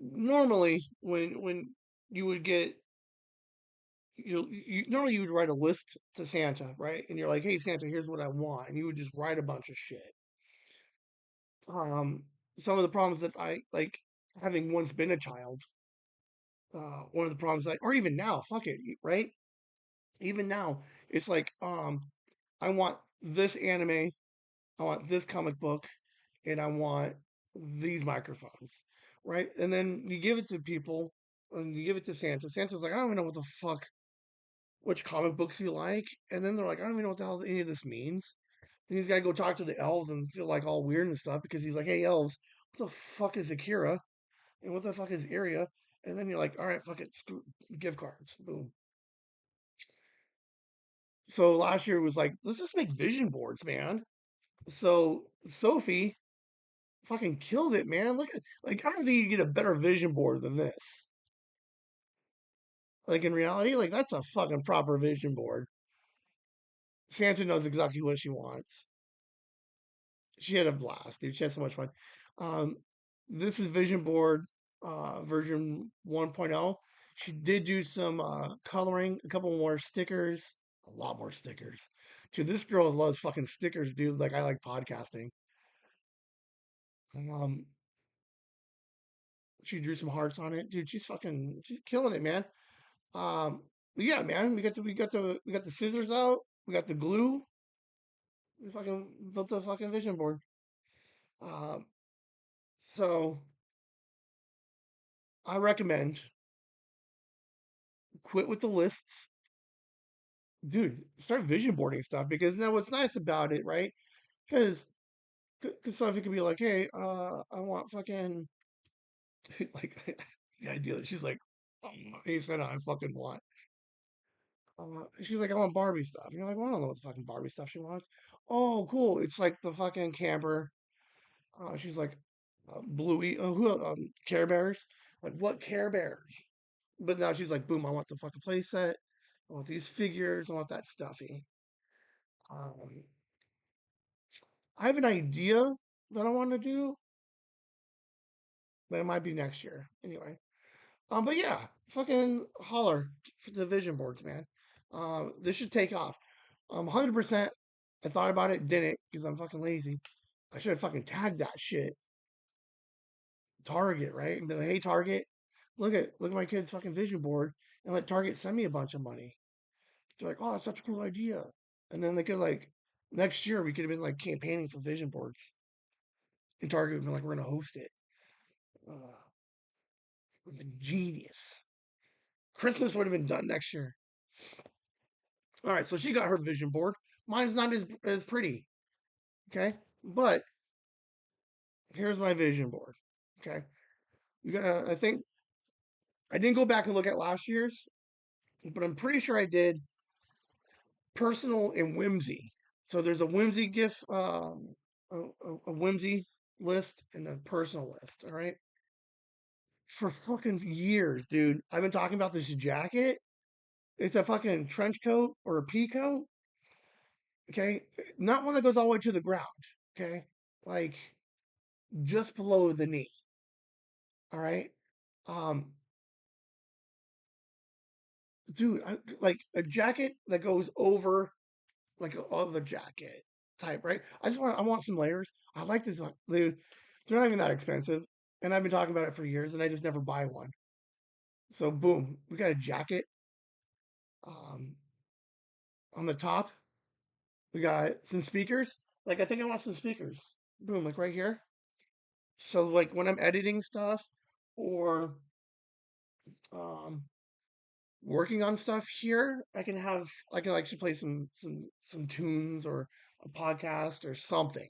Normally, when you would get normally you would write a list to Santa, right? And you're like, "Hey, Santa, here's what I want," and you would just write a bunch of shit. Um, some of the problems that I like having once been a child. One of the problems, like, or even now, fuck it, right? Even now, it's like, I want this anime, I want this comic book, and I want these microphones, right? And then you give it to people, and you give it to Santa. Santa's like, I don't even know what the fuck, which comic books you like. And then they're like, I don't even know what the hell any of this means. Then he's got to go talk to the elves and feel like all weird and stuff because he's like, hey, elves, what the fuck is Akira? And what the fuck is Area? And then you're like, all right, fuck it, screw gift cards. Boom. So last year was like, let's just make vision boards, man. So Sophie fucking killed it, man. Look at, like, I don't think you get a better vision board than this. Like, in reality, like, that's a fucking proper vision board. Santa knows exactly what she wants. She had a blast, dude. She had so much fun. Um, this is vision board version 1.0. She did do some coloring, a couple more stickers, a lot more stickers. Dude, this girl loves fucking stickers, dude. Like, I like podcasting. Um, she drew some hearts on it, dude. She's killing it, man. Um, yeah, man. We got the scissors out. We got the glue. We fucking built a fucking vision board. Um, so I recommend quit with the lists, dude. Start vision boarding stuff because now what's nice about it, right? Because Sophie could be like, hey, I want fucking like the idea that she's like, oh, he said I fucking want. She's like, I want Barbie stuff. And you're like, well, I don't know what the fucking Barbie stuff she wants. Oh, cool. It's like the fucking camper. She's like, Bluey. Oh, who? Care Bears. Like, what Care Bears? But now she's like, boom, I want the fucking playset. I want these figures. I want that stuffy. Um, I have an idea that I want to do, but it might be next year. Anyway. But yeah, fucking holler for the vision boards, man. This should take off. 100%. I thought about it, didn't, because I'm fucking lazy. I should have fucking tagged that shit. Target, right? And be like, hey, Target, look at my kid's fucking vision board, and let Target send me a bunch of money. They're like, oh, that's such a cool idea. And then they could like next year we could have been like campaigning for vision boards, and Target would be like, we're gonna host it. Uh, would have been genius. Christmas would have been done next year. All right, so she got her vision board. Mine's not as pretty. Okay, but here's my vision board. Okay, I think I didn't go back and look at last year's, but I'm pretty sure I did personal and whimsy. So there's a whimsy gift, a whimsy list and a personal list. All right, for fucking years, dude. I've been talking about this jacket. It's a fucking trench coat or a pea coat. Okay, not one that goes all the way to the ground. Okay, like just below the knee. All right. Um, dude, like a jacket that goes over like a other jacket type, right? I want some layers. I like this. They're not even that expensive, and I've been talking about it for years, and I just never buy one. So boom, we got a jacket. Um, on the top, we got some speakers. Like I think I want some speakers. Boom, like right here. So like when I'm editing stuff, or um working on stuff here, I can actually play some tunes or a podcast or something.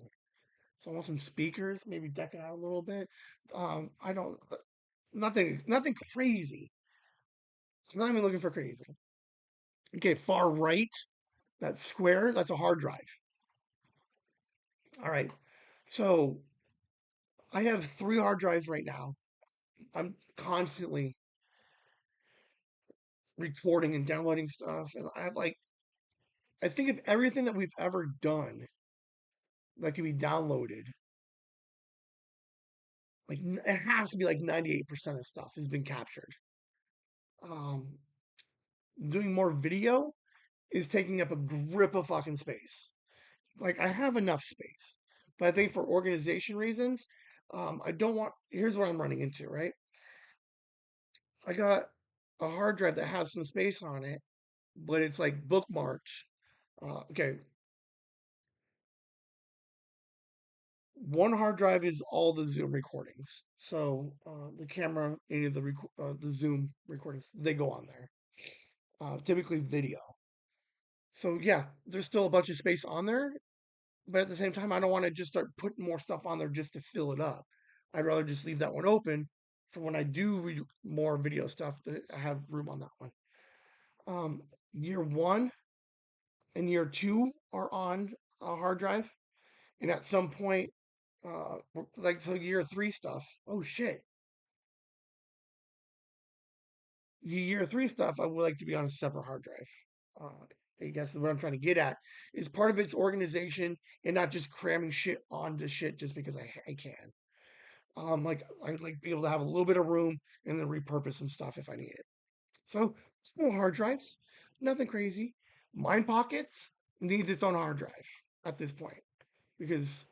So I want some speakers, maybe deck it out a little bit. I don't nothing crazy. I'm not even looking for crazy. Okay, far right. That square, that's a hard drive. All right. So I have 3 hard drives right now. I'm constantly recording and downloading stuff. And I have like, I think of everything that we've ever done that can be downloaded, like it has to be like 98% of stuff has been captured. Um, Doing more video is taking up a grip of fucking space. Like I have enough space, but I think for organization reasons, I don't want. Here's what I'm running into. Right, I got a hard drive that has some space on it, but it's like bookmarked. Okay, one hard drive is all the Zoom recordings. So the camera, any of the Zoom recordings, they go on there. Typically video. So yeah, there's still a bunch of space on there, but at the same time, I don't want to just start putting more stuff on there just to fill it up. I'd rather just leave that one open for when I do more video stuff that I have room on that one. Year one and year two are on a hard drive, and at some point, like so year three stuff. Oh shit, year three stuff. I would like to be on a separate hard drive. I guess what I'm trying to get at is part of its organization and not just cramming shit onto shit just because I can. Like I'd like be able to have a little bit of room and then repurpose some stuff if I need it. So small hard drives, nothing crazy. Mind Pockets needs its own hard drive at this point because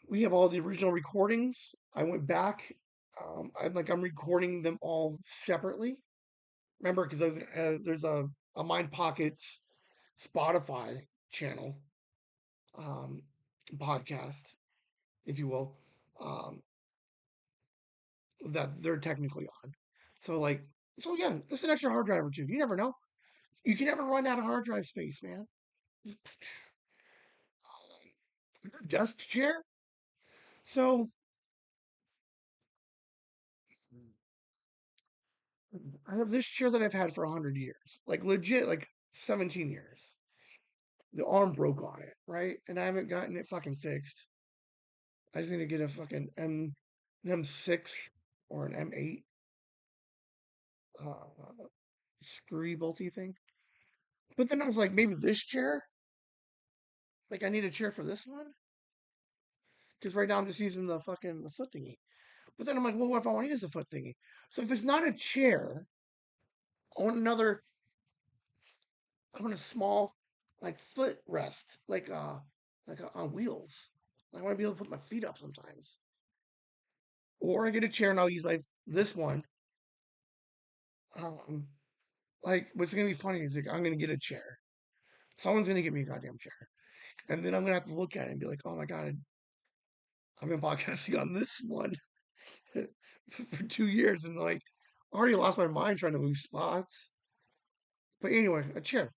we have all the original recordings. I went back. I'm recording them all separately. Remember, because there's a Mind Pockets Spotify channel um, podcast, if you will. Um, that they're technically on. So like, so yeah, it's an extra hard drive or two. You never know. You can never run out of hard drive space, man. Just, desk chair. So I have this chair that I've had for 100 years, like legit, like 17 years. The arm broke on it, right? And I haven't gotten it fucking fixed. I just need to get a fucking an M6 or an M8 screwy bolty thing. But then I was like, maybe this chair. Like I need a chair for this one because right now I'm just using the foot thingy. But then I'm like, well, what if I want to use the foot thingy? So if it's not a chair, I want another. I want a small, like foot rest, on wheels. I want to be able to put my feet up sometimes. Or I get a chair and I'll use my this one. Um, like what's gonna be funny is like I'm gonna get a chair. Someone's gonna give me a goddamn chair, and then I'm gonna have to look at it and be like, oh my god, I've been podcasting on this one for 2 years, and like I already lost my mind trying to move spots. But anyway, a chair.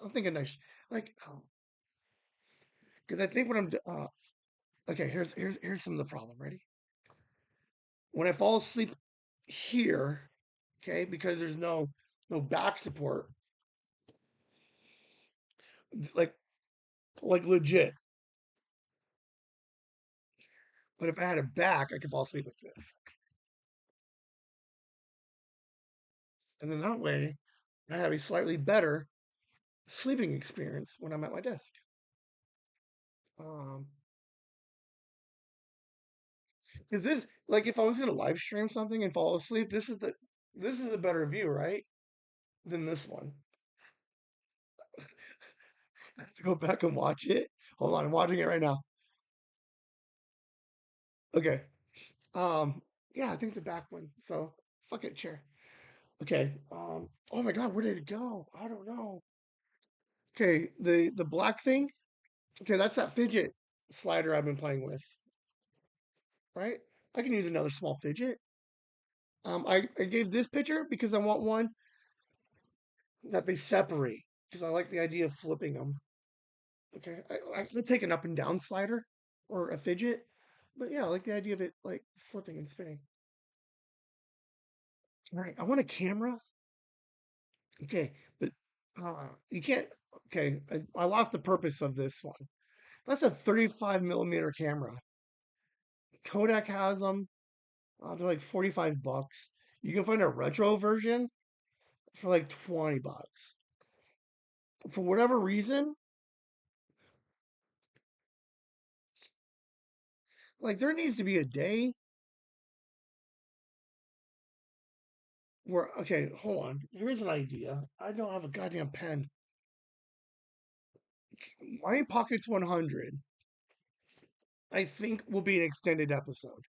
I'm thinking nice, like, because I think what okay. Here's some of the problem. Ready? When I fall asleep here, okay, because there's no back support, like legit. But if I had a back, I could fall asleep like this, and then that way, I have a slightly better sleeping experience when I'm at my desk. Um, Is this like if I was gonna live stream something and fall asleep, this is a better view, right? Than this one. I have to go back and watch it. Hold on, I'm watching it right now. Okay. Um, yeah, I think the back one. So fuck it, chair. Okay. Oh my god, where did it go? I don't know. Okay, the black thing. Okay, that's that fidget slider I've been playing with, right? I can use another small fidget. I gave this picture because I want one that they separate because I like the idea of flipping them. Okay, let's take an up and down slider or a fidget, but yeah, I like the idea of it like flipping and spinning. All right, I want a camera. Okay, but You can't. Okay, I lost the purpose of this one. That's a 35 millimeter camera. Kodak has them. They're like 45 bucks. You can find a retro version for like 20 bucks. For whatever reason, like there needs to be a day where, okay, hold on. Here's an idea. I don't have a goddamn pen. My Pockets 100, I think, will be an extended episode.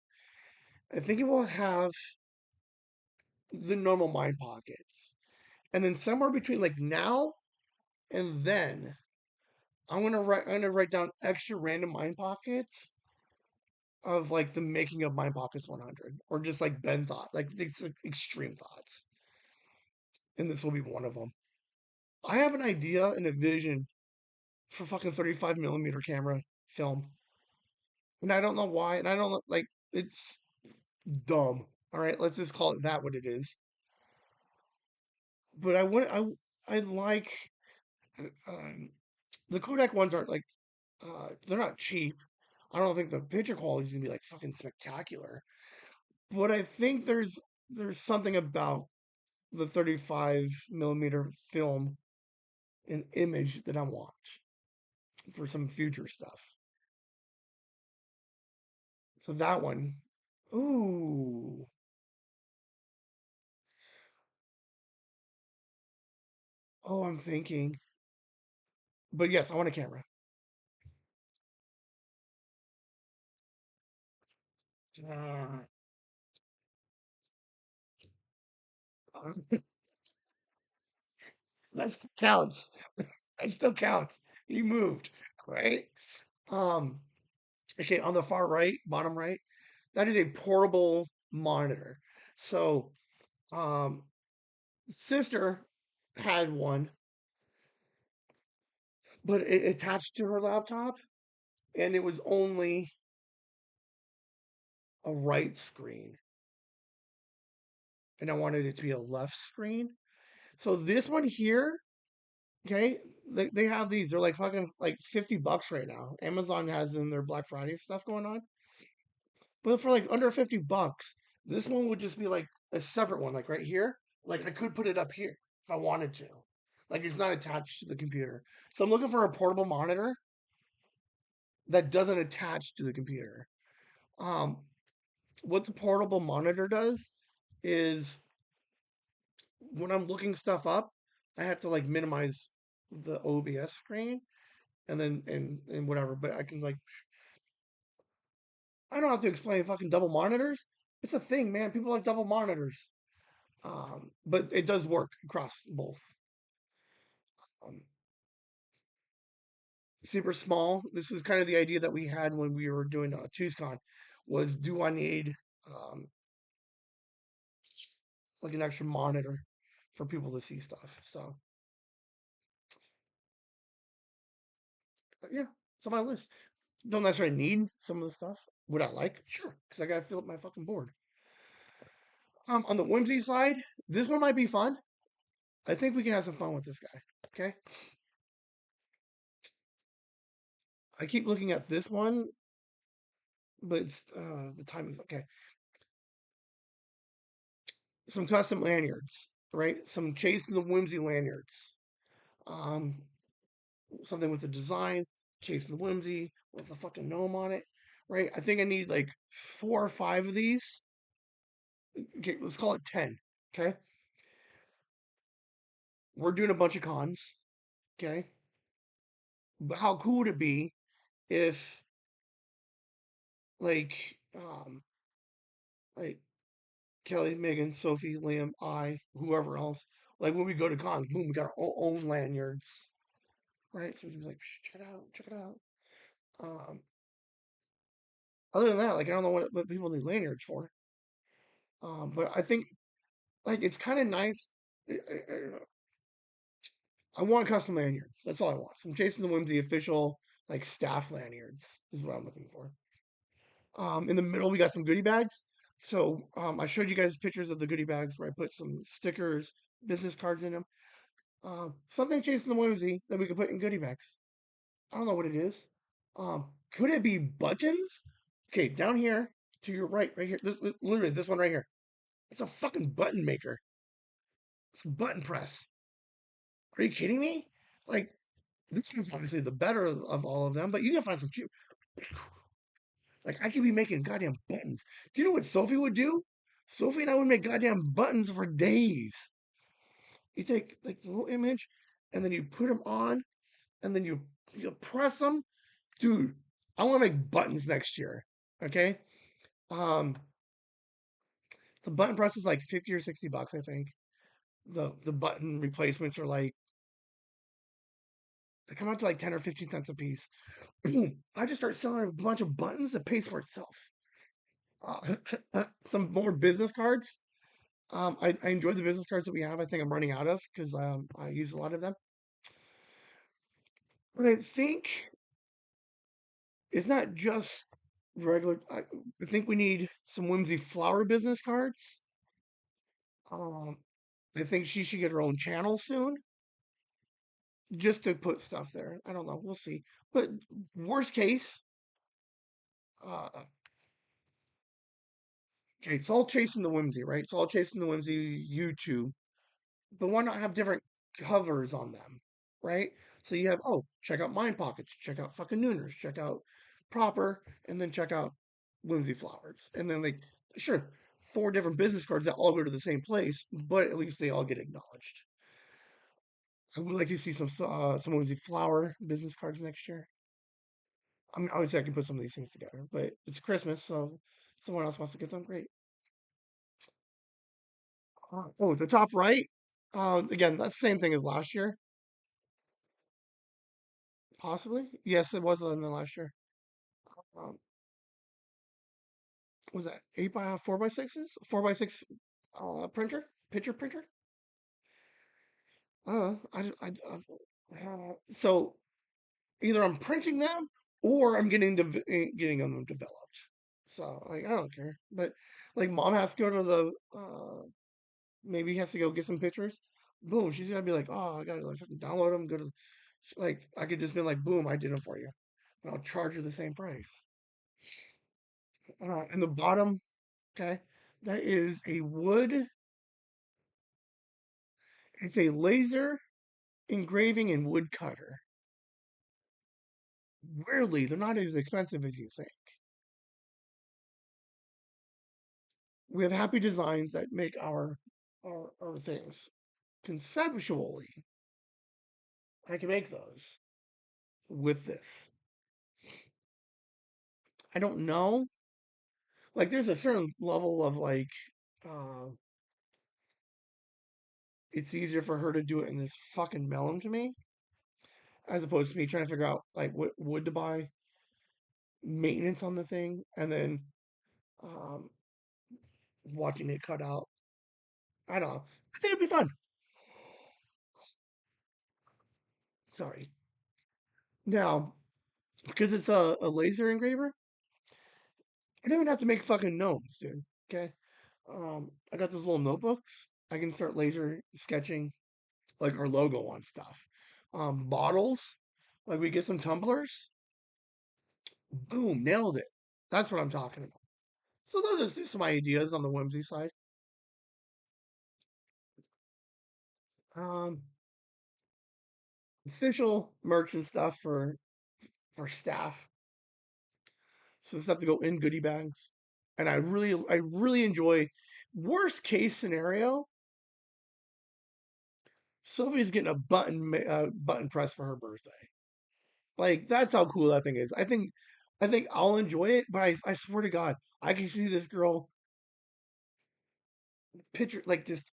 I think it will have the normal Mind Pockets. And then somewhere between like now and then, I'm gonna write down extra random Mind Pockets of like the making of Mind Pockets 100, or just like Ben thought, like it's like extreme thoughts, and this will be one of them. I have an idea and a vision for fucking 35 millimeter camera film, and I don't know why, and I don't like it's dumb. All right, let's just call it that what it is. But I like um, the Kodak ones aren't like they're not cheap. I don't think the picture quality is gonna be like fucking spectacular, but I think there's something about the 35 millimeter film and image that I want for some future stuff. So that one, ooh, oh, I'm thinking, but yes, I want a camera. Uh, that still counts. That still counts. You moved, right? Um, okay, on the far right, bottom right, that is a portable monitor. So, um, sister had one, but it attached to her laptop, and it was only a right screen, and I wanted it to be a left screen. So this one here, okay, they have these. They're like fucking like 50 bucks right now. Amazon has in their Black Friday stuff going on. But for like under 50 bucks, this one would just be like a separate one, like right here. Like I could put it up here if I wanted to. Like it's not attached to the computer. So I'm looking for a portable monitor that doesn't attach to the computer. Um, what the portable monitor does is when I'm looking stuff up, I have to like minimize the OBS screen and then and whatever. But I can like I don't have to explain fucking double monitors. It's a thing, man. People like double monitors. But it does work across both. Um, super small. This was kind of the idea that we had when we were doing TuesCon. Was do I need um, like an extra monitor for people to see stuff? So yeah, it's on my list. Don't necessarily need some of the stuff. Would I like? Sure, because I gotta fill up my fucking board. On the Whimsy side, this one might be fun. I think we can have some fun with this guy. Okay. I keep looking at this one, but the timing's okay. Some custom lanyards, right? Some Chasing the Whimsy lanyards. Um, something with a design, Chasing the Whimsy with a fucking gnome on it, right? I think I need like 4 or 5 of these. Okay, let's call it 10. Okay, we're doing a bunch of cons. Okay, but how cool would it be if like like Kelly, Megan, Sophie, Liam, I, whoever else, like when we go to cons, boom, we got our own lanyards, right? So we can be like, check it out, check it out. Um, other than that, like I don't know what people need lanyards for. But I think like it's kind of nice. I want custom lanyards. That's all I want. So I'm chasing the Whimsy official like staff lanyards is what I'm looking for. In the middle we got some goodie bags. So I showed you guys pictures of the goodie bags where I put some stickers, business cards in them. Something chasing the whimsy that we could put in goodie bags. I don't know what it is. Could it be buttons? Okay, down here to your right here. This literally this one right here. It's a fucking button maker. It's a button press. Are you kidding me? Like this one's obviously the better of all of them, but you can find some cheap. Like I could be making goddamn buttons. Do you know what Sophie would do? Sophie and I would make goddamn buttons for days. You take like the little image, and then you put them on, and then you press them, dude. I want to make buttons next year. Okay. Um, the button press is like 50 or $60, I think. The button replacements are like they come out to like 10 or 15 cents a piece. I just start selling a bunch of buttons that pays for itself. Some more business cards. I enjoy the business cards that we have. I think I'm running out of because I use a lot of them. But I think it's not just regular. I think we need some Whimsy flower business cards. Um, I think she should get her own channel soon, just to put stuff there. I don't know. We'll see. But worst case, uh, okay, it's all chasing the whimsy, right? It's all chasing the whimsy YouTube. But why not have different covers on them, right? So you have, oh, check out Mind Pockets, check out fucking Nooners, check out Proper, and then check out Whimsy Flowers. And then, like, sure, four different business cards that all go to the same place, but at least they all get acknowledged. I would like to see some Whimsy Flower business cards next year. I mean, obviously, I can put some of these things together, but it's Christmas, so someone else wants to get them. Great. Oh, the top right. Again, that's the same thing as last year, possibly. Yes, it was in the last year. Um, was that 8 by 4 by 6s? 4 by 6 printer, picture printer. So either I'm printing them or I'm getting them developed. So like I don't care, but like mom has to go to the maybe has to go get some pictures. Boom, she's gonna be like, oh, I gotta like fucking download them. Go to like I could just be like, boom, I did them for you, and I'll charge her the same price. And the bottom, okay, that is a wood. It's a laser engraving and wood cutter. Weirdly, they're not as expensive as you think. We have happy designs that make our things. Conceptually, I can make those with this. I don't know. Like, there's a certain level of like, uh, it's easier for her to do it in this fucking melon to me, as opposed to me trying to figure out like what wood to buy, maintenance on the thing, and then um, watching it cut out. I don't know. I think it'd be fun. Sorry. Now, because it's a laser engraver, I don't even have to make fucking gnomes, dude. Okay. I got those little notebooks. I can start laser sketching like our logo on stuff. Bottles, like we get some tumblers. Boom, nailed it. That's what I'm talking about. So those are just some ideas on the whimsy side. Um, Official merch and stuff for staff. So stuff to go in goodie bags. And I really enjoy. Worst case scenario, Sophie's getting a button press for her birthday. Like that's how cool that thing is. I think I'll enjoy it, but I swear to God, I can see this girl picture like just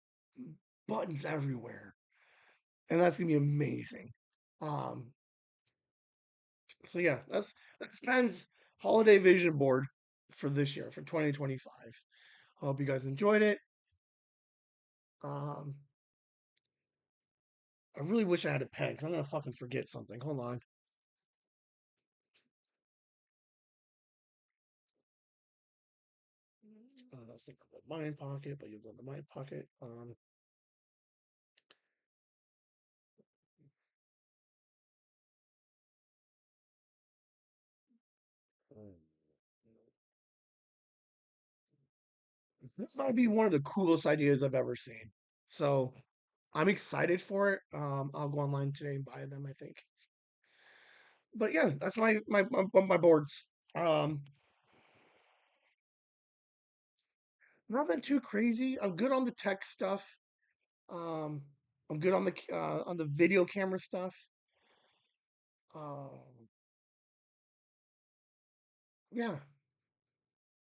buttons everywhere, and that's gonna be amazing. Um, so yeah, that's Ben's holiday vision board for this year for 2025. I hope you guys enjoyed it. Um, I really wish I had a pen because I'm gonna fucking forget something. Hold on. Let's think of the mind pocket, but you'll go in the mind pocket. This might be one of the coolest ideas I've ever seen. So I'm excited for it. I'll go online today and buy them, I think. But yeah, that's my boards. Um, Nothing too crazy. I'm good on the tech stuff. Um, I'm good on the video camera stuff. Um, yeah.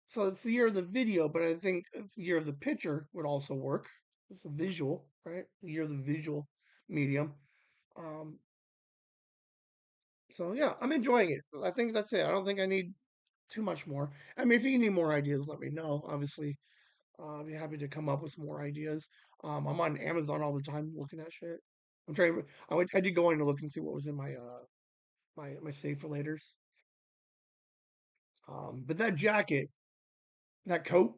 So it's the year of the video, but I think the year of the picture would also work. It's a visual, right? The year of the visual medium. Um, so yeah, I'm enjoying it. I think that's it. I don't think I need too much more. I mean, if you need more ideas, let me know. Obviously, I'd be happy to come up with some more ideas. I'm on Amazon all the time looking at shit. I'm trying. I did go in to look and see what was in my save for later's. But that jacket, that coat,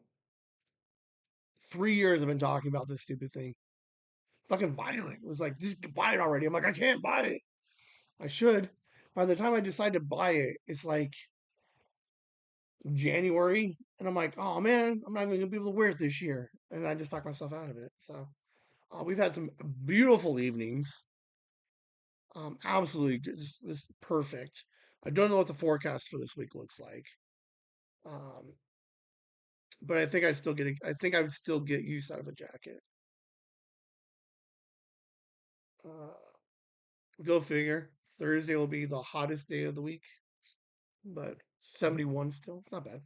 3 years I've been talking about this stupid thing. Fucking violent. It was like, just buy it already. I'm like, I can't buy it. I should. By the time I decide to buy it, it's like January, and I'm like, oh man, I'm not even gonna be able to wear it this year, and I just talked myself out of it. So we've had some beautiful evenings. Absolutely, just perfect. I don't know what the forecast for this week looks like, um, but I think I think I would still get use out of a jacket. Uh, Go figure. Thursday will be the hottest day of the week, but 71 still. It's not bad.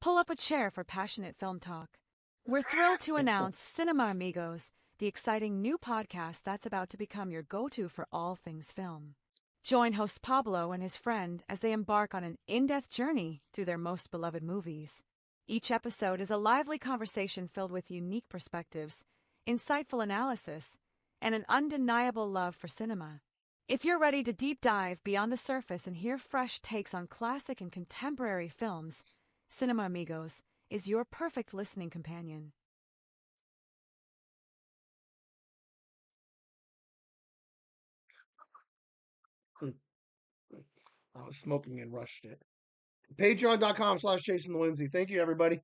Pull up a chair for passionate film talk. We're thrilled to announce Cinema Amigos, the exciting new podcast that's about to become your go-to for all things film. Join host Pablo and his friend as they embark on an in-depth journey through their most beloved movies. Each episode is a lively conversation filled with unique perspectives, insightful analysis, and an undeniable love for cinema. If you're ready to deep dive beyond the surface and hear fresh takes on classic and contemporary films, Cinema Amigos is your perfect listening companion. I was smoking and rushed it. Patreon.com/Jason the Whimsy. Thank you, everybody.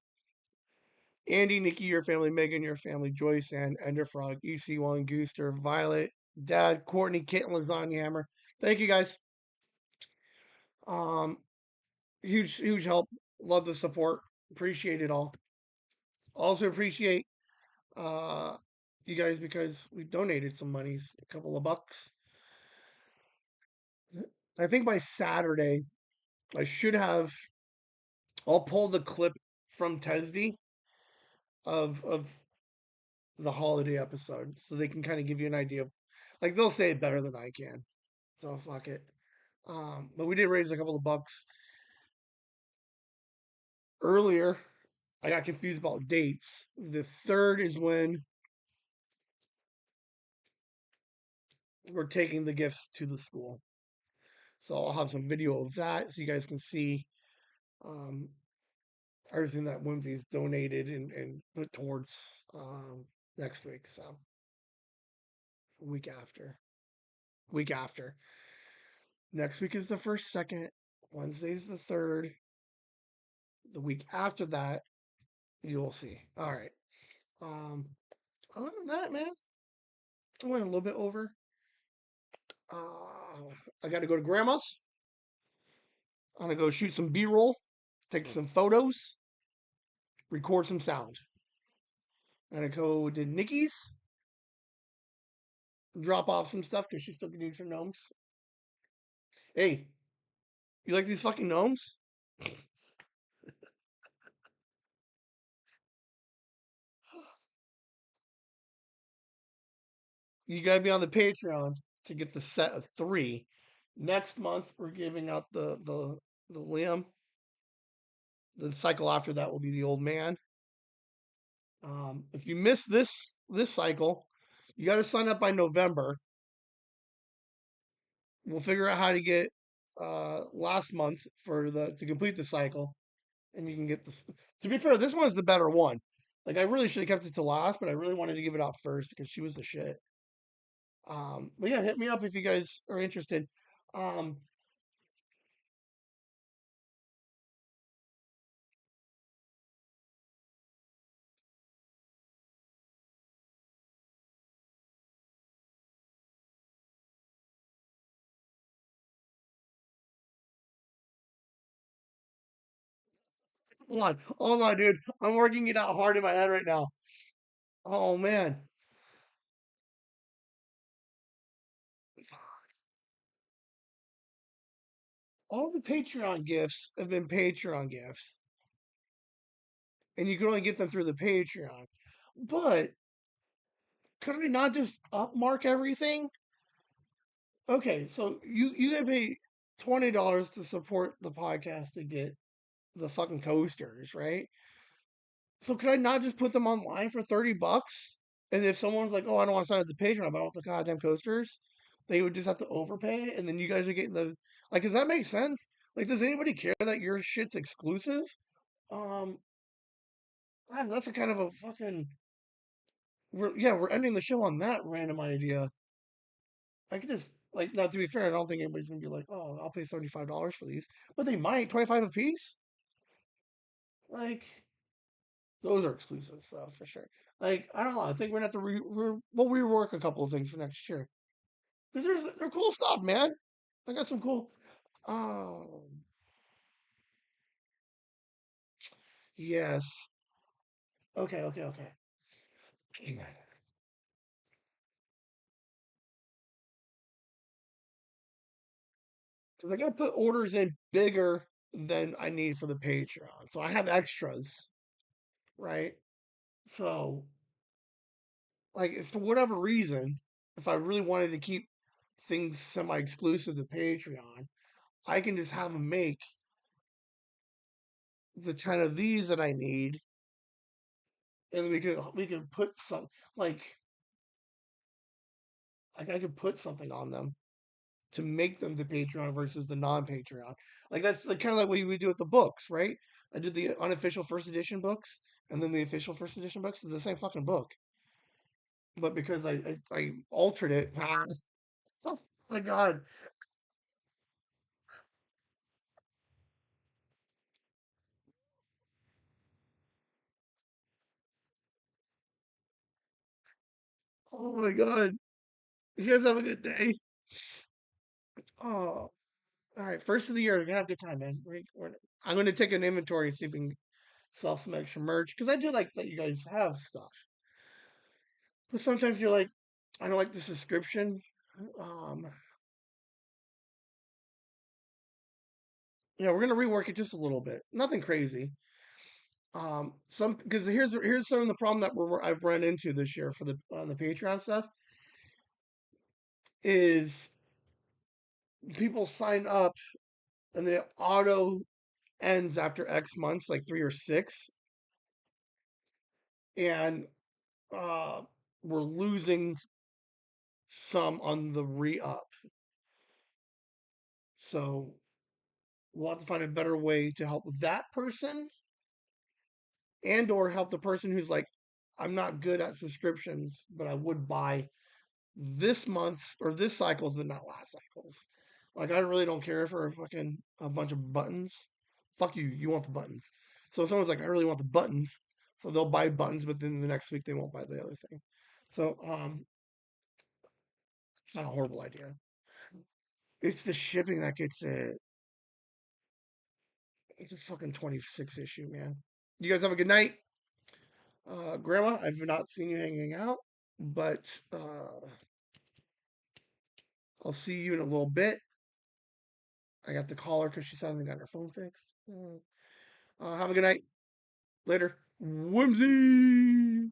Andy, Nikki, your family, Megan, your family, Joyce, and Enderfrog, EC1, Gooster, Violet, Dad, Courtney, Kitten, Lasagna Hammer. Thank you, guys. Um, huge help. Love the support. Appreciate it all. Also appreciate uh you guys because we donated some monies, a couple of bucks. I think by Saturday I should have. I'll pull the clip from Tesdy of the holiday episode, so they can kind of give you an idea of, like, they'll say it better than I can. So fuck it. But we did raise a couple of bucks earlier. I got confused about dates. The third is when we're taking the gifts to the school. So I'll have some video of that so you guys can see um, everything that Whimsy's donated and put towards next week. So week after. Week after. Next week is the first, second. Wednesday's the third. The week after that, you'll see. All right. Um, Other than that, man, I went a little bit over. I got to go to grandma's. I'm gonna go shoot some B-roll, take some photos, record some sound. I'm gonna go to Nikki's, drop off some stuff because she still needs her gnomes. Hey, you like these fucking gnomes? You gotta be on the Patreon to get the set of 3. Next month we're giving out the Liam. The cycle after that will be the old man. If you miss this cycle, you got to sign up by November. We'll figure out how to get last month for the to complete the cycle, and you can get this. To be fair, this one's the better one. Like, I really should have kept it to last, but I really wanted to give it out first because she was the shit. But yeah, hit me up if you guys are interested. Um, hold on, dude. I'm working it out hard in my head right now. Oh man, all the Patreon gifts have been Patreon gifts, and you can only get them through the Patreon. But could I not just upmark everything? Okay, so you gotta pay $20 to support the podcast to get the fucking coasters, right? So could I not just put them online for $30? And if someone's like, "Oh, I don't want to sign up to Patreon, but I want the goddamn coasters," they would just have to overpay, and then you guys are getting the like. Does that make sense? Like, does anybody care that your shit's exclusive? Um, God, that's a kind of a fucking. We're ending the show on that random idea. I could just like now. To be fair, I don't think anybody's gonna be like, "Oh, I'll pay $75 for these," but they might 25 a piece. Like those are exclusive stuff for sure. Like I don't know. I think we're gonna have to we'll rework a couple of things for next year because they're cool stuff, man. I got some cool. Oh yes. Okay. Okay. Okay. Because I gotta put orders in bigger than I need for the Patreon, so I have extras, right? So like if for whatever reason, if I really wanted to keep things semi-exclusive to Patreon, I can just have them make the 10 of these that I need, and we could put some like I could put something on them to make them the Patreon versus the non-Patreon. Like that's like kind of like what you would do with the books, right? I did the unofficial first edition books and then the official first edition books. It's the same fucking book, but because I altered it. Oh my god! Oh my god! You guys have a good day. Oh, all right. First of the year, we're gonna have a good time, man. I'm gonna take an inventory and see if we can sell some extra merch because I do like that you guys have stuff. But sometimes you're like, I don't like the subscription. Um, yeah, we're gonna rework it just a little bit. Nothing crazy. Some because here's some of the problem that I've run into this year for the on the Patreon stuff is people sign up and then it auto ends after X months, like 3 or 6, and uh, we're losing some on the re up. So we'll have to find a better way to help that person and or help the person who's like, I'm not good at subscriptions, but I would buy this month's or this cycle's, but not last cycle's. Like I really don't care for a bunch of buttons. Fuck you, you want the buttons. So someone's like, I really want the buttons, so they'll buy buttons, but then the next week they won't buy the other thing. So it's not a horrible idea. It's the shipping that gets it. It's a fucking 26 issue, man. You guys have a good night. Grandma, I've not seen you hanging out, but I'll see you in a little bit. I got to call her because she hasn't got her phone fixed. Have a good night. Later. Whimsy!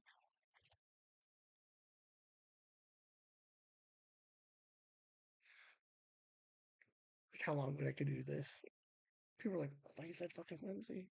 How long would I could do this? People are like, I thought you said fucking Whimsy.